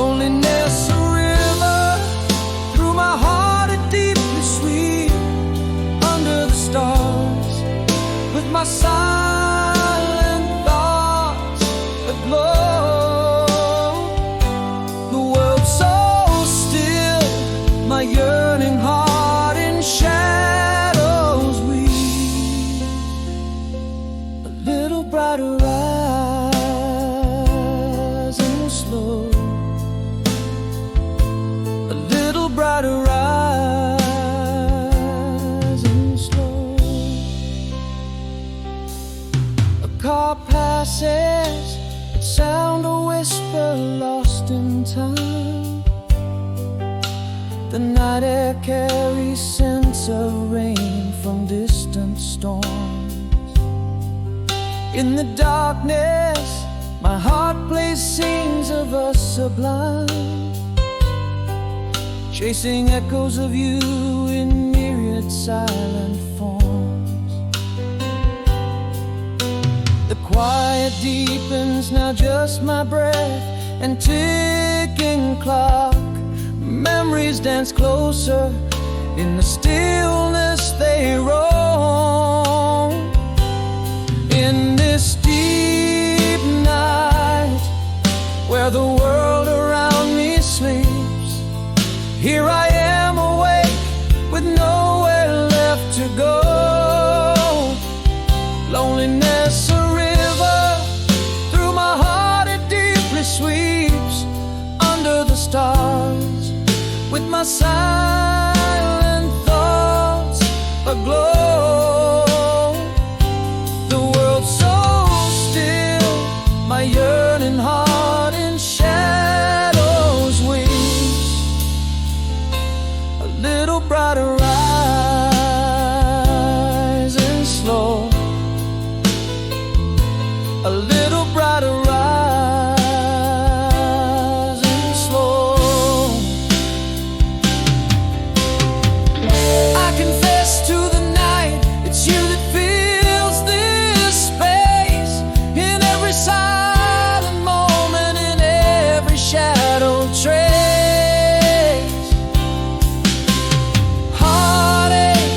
Loneliness my silent thoughts aglow. The world so still, my yearning heart in shadows weep. A little brighter rising slow, a little brighter rising. Car passes, it sound a whisper lost in time. The night air carries scents of rain from distant storms. In the darkness, my heart plays scenes of us sublime, chasing echoes of you in myriad silent forms. The quiet deepens, now just my breath and ticking clock. Memories dance closer, in the stillness they roam. In this deep night, where the world around me sleeps, here I am awake, with nowhere left to go. Loneliness a river, through my heart it deeply sweeps. Under the stars, with my silent thoughts aglow. The world's so still, my yearning heart in shadows weeps. A little brighter rising slow, a little brighter rising slow. I confess to the night, it's you that fills this space. In every silent moment, in every shadow trace. Heartache,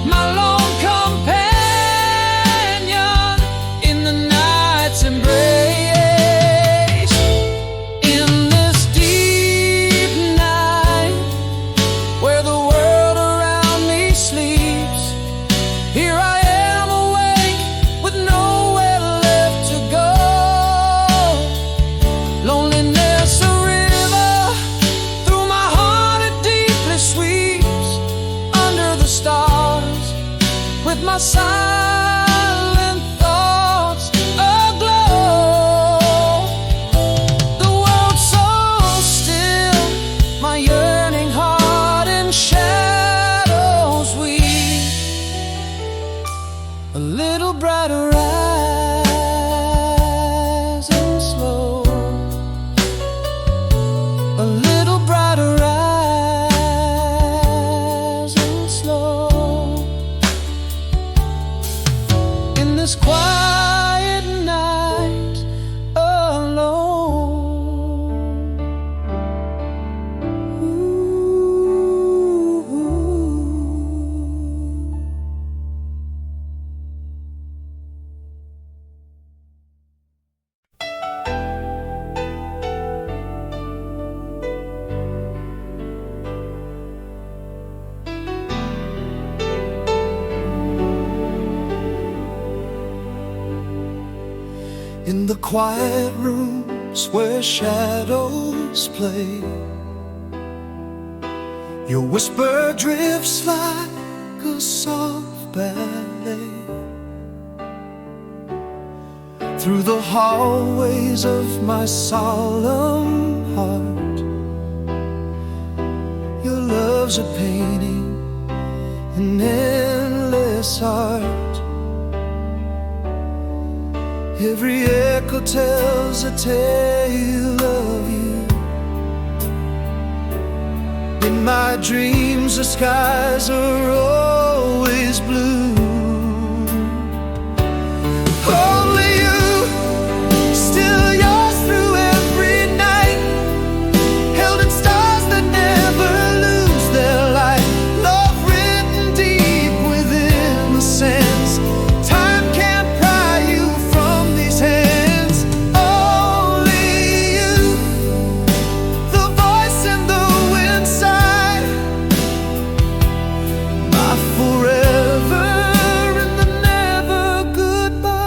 my lone companion in the night's embrace. In this deep night, where the world around me sleeps, here I am awake, with nowhere left to go. Loneliness a river, through my heart it deeply sweeps. Under the stars, with my silent thoughts aglow. The world's so still, my yearning heart in shadows weep. A little brighter rising slow, a little brighter rising slow. In this quiet night alone. Ooh. In the quiet rooms where shadows play, your whisper drifts like a soft ballet. Through the hallways of my solemn heart, your love's a painting, an endless art. Every echo tells a tale of you. In my dreams the skies are always blue. Only you, still yours through every night, held in stars that never lose their light. Love written deep within the sands, time can't pry you from these hands. Only you, the voice in the wind sigh, my forever in the never goodbye.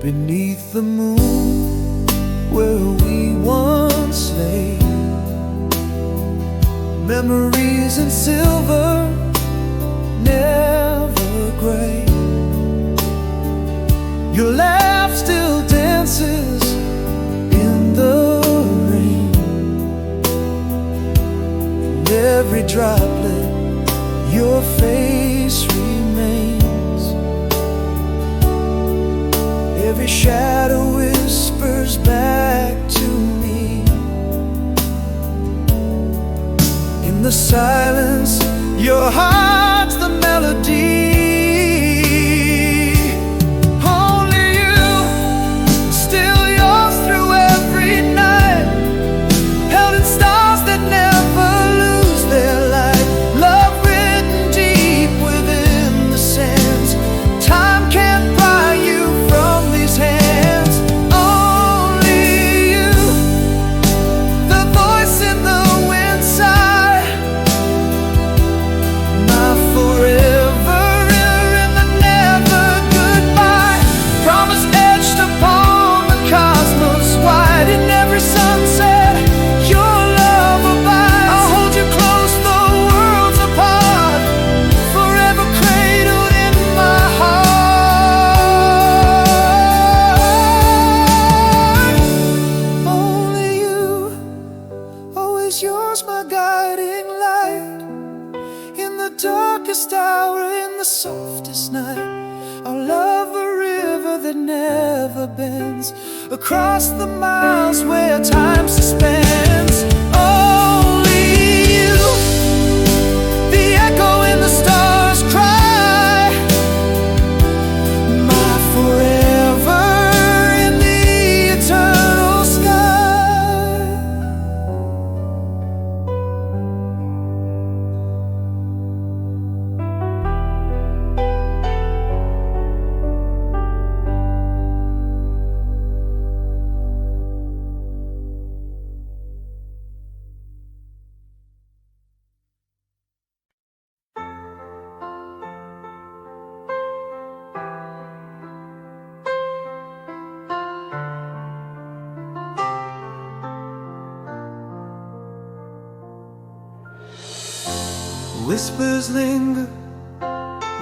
Beneath the moon where we once slate. Memories in silver, never gray. Your laugh still dances in the rain, and every droplet your face remains. Every shadow whispers back to me. In the silence, your heart's the melody. Only you, still yours through every night. Held in stars that never lose their light. Love written deep within the sands. Time can't pry you from these hands. Only you, the voice in the wind sigh. My forever in the never goodbye. Promise etched upon the cosmos wide. In every sunset, your love abides. I'll hold you close, though worlds apart. Forever cradled in my heart. Only you, always yours, my guiding light. In the darkest hour, in the softest night, our love a river that never bends, across the miles where time suspends. Only you, the echo in the stars cry. My forever in the eternal sky. Whispers linger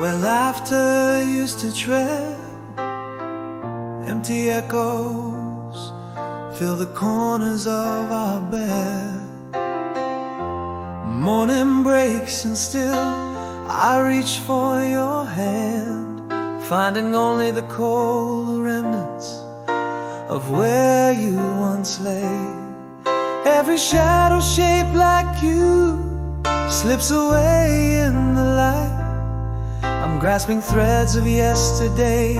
where laughter used to tread. Empty echoes fill the corners of our bed. Morning breaks and still I reach for your hand, finding only the cold remnants of where you once lay. Every shadow shaped like you slips away in the light. I'm grasping threads of yesterday,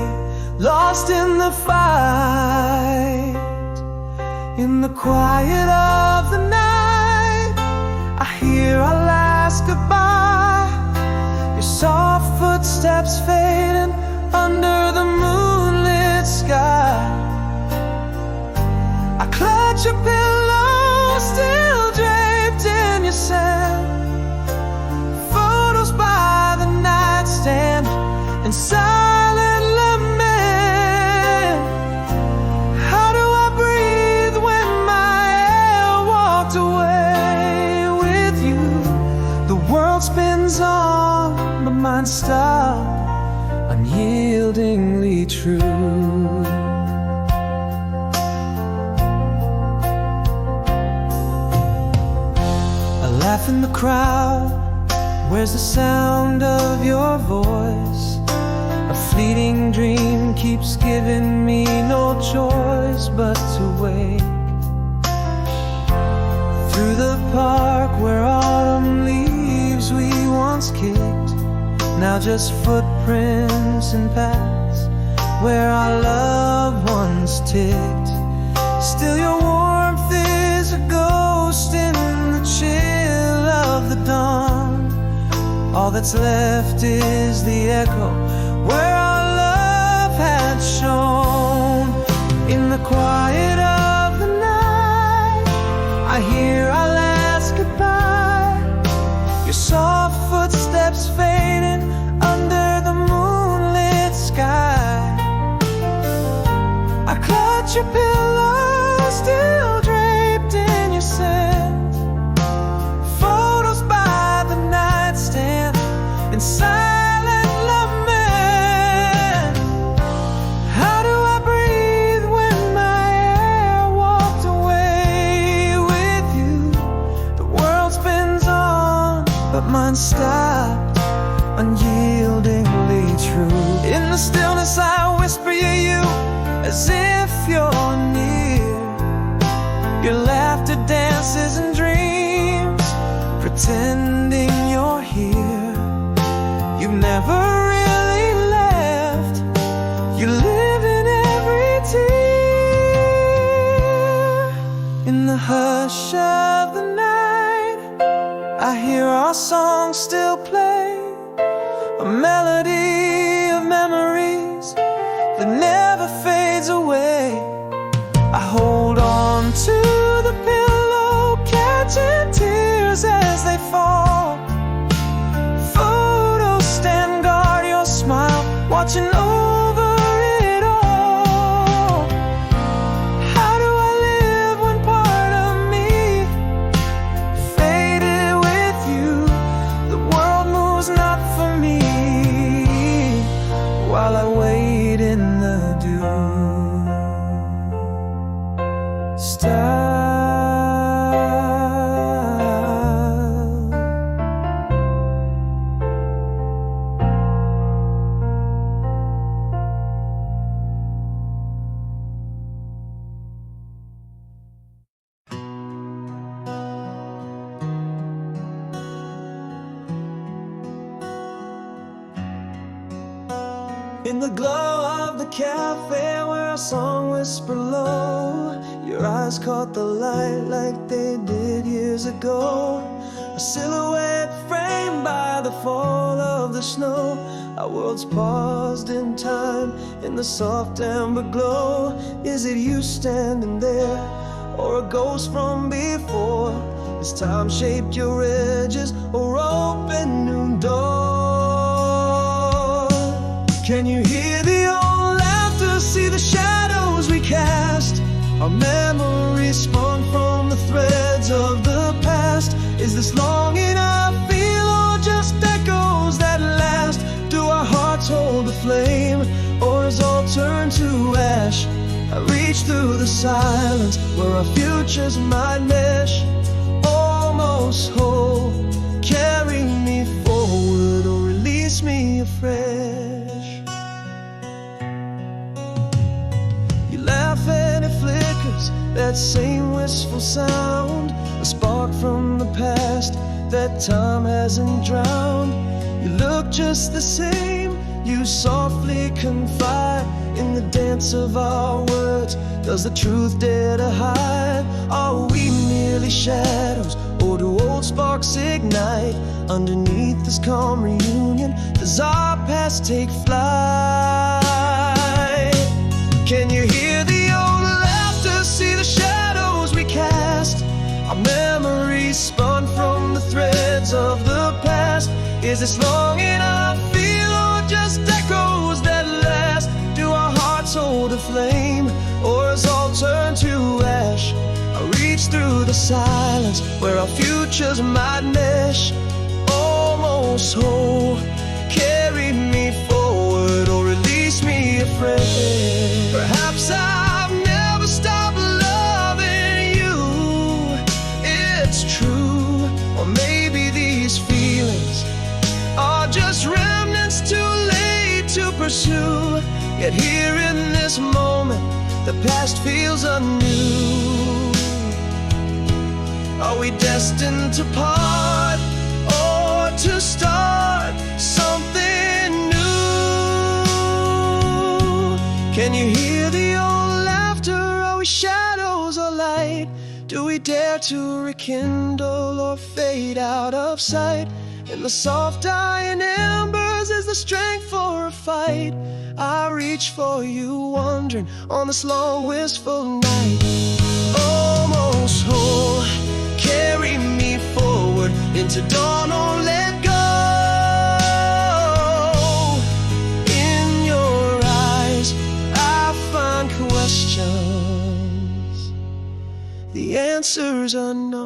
lost in the fight. In the quiet of the night, I hear our last goodbye. Your soft footsteps fading under the moonlit sky. I clutch your pillow, still draped in your sand. Photos by the nightstand and silent lament. How do I breathe when my air walked away with you? The world spins on, but mine stopped, unyieldingly true. A laugh in the crowd, where's the sound of your voice? A fleeting dream keeps giving me no choice but to wait. Through the park where autumn leaves we once kicked, now just footprints and paths where our loved ones ticked. Still your warmth is a ghost in the chill of the dawn. All that's left is the echo where our love had shone. In the quiet of the night, I hear our last goodbye. Your soft footsteps fading under the moonlit sky. I clutch your pillow, still draped in your as if you're near. Your laughter dances and dreams, pretending you're here. You've never really left. You live in every tear. In the hush of the night, I hear our song still play, a melody of memories that never fades away. I hold on to the pillow, catching tears as they fall. Photos stand guard your smile, watching over it all. How do I live when part of me faded with you? The world moves not for me while I wait in the dew. In the glow of the cafe where our song whispered low, your eyes caught the light like they did years ago. A silhouette framed by the fall of the snow. Our worlds paused in time in the soft amber glow. Is it you standing there, or a ghost from before? Has time shaped your edges or opened new doors? Can you hear the old laughter, see the shadows we cast? Our memories spun from the threads of the past. Is this longing I feel, or just echoes that last? Do our hearts hold the flame, or is all turned to ash? I reach through the silence where our futures might mesh. Almost whole, carry me forward or release me afresh. You laugh and it flickers, that same wistful sound, a spark from the past that time hasn't drowned. You look just the same, you softly confide in the dance of our words. Does the truth dare to hide? Are we merely shadows, or do old sparks ignite? Underneath this calm reunion, does our past take flight? Can you hear the old laughter, see the shadows we cast? Our memories spun from the threads of the past. Is this longing I feel, or just echoes that last? Do our hearts hold a flame, or is all turned to ash? I reach through the silence where our futures might mesh. Almost whole, carry me forward or release me afresh. Perhaps I've never stopped loving you, it's true. Or maybe these feelings are just remnants too late to pursue. Yet here in this moment, the past feels anew. Are we destined to part, or to start something new? Can you hear the old laughter? Are we shadows or light? Do we dare to rekindle or fade out of sight? In the soft dying embers is the strength for a fight. I reach for you, wandering on this long wistful night. Almost whole, carry me forward into dawn, or let go. In your eyes I find questions, the answers unknown.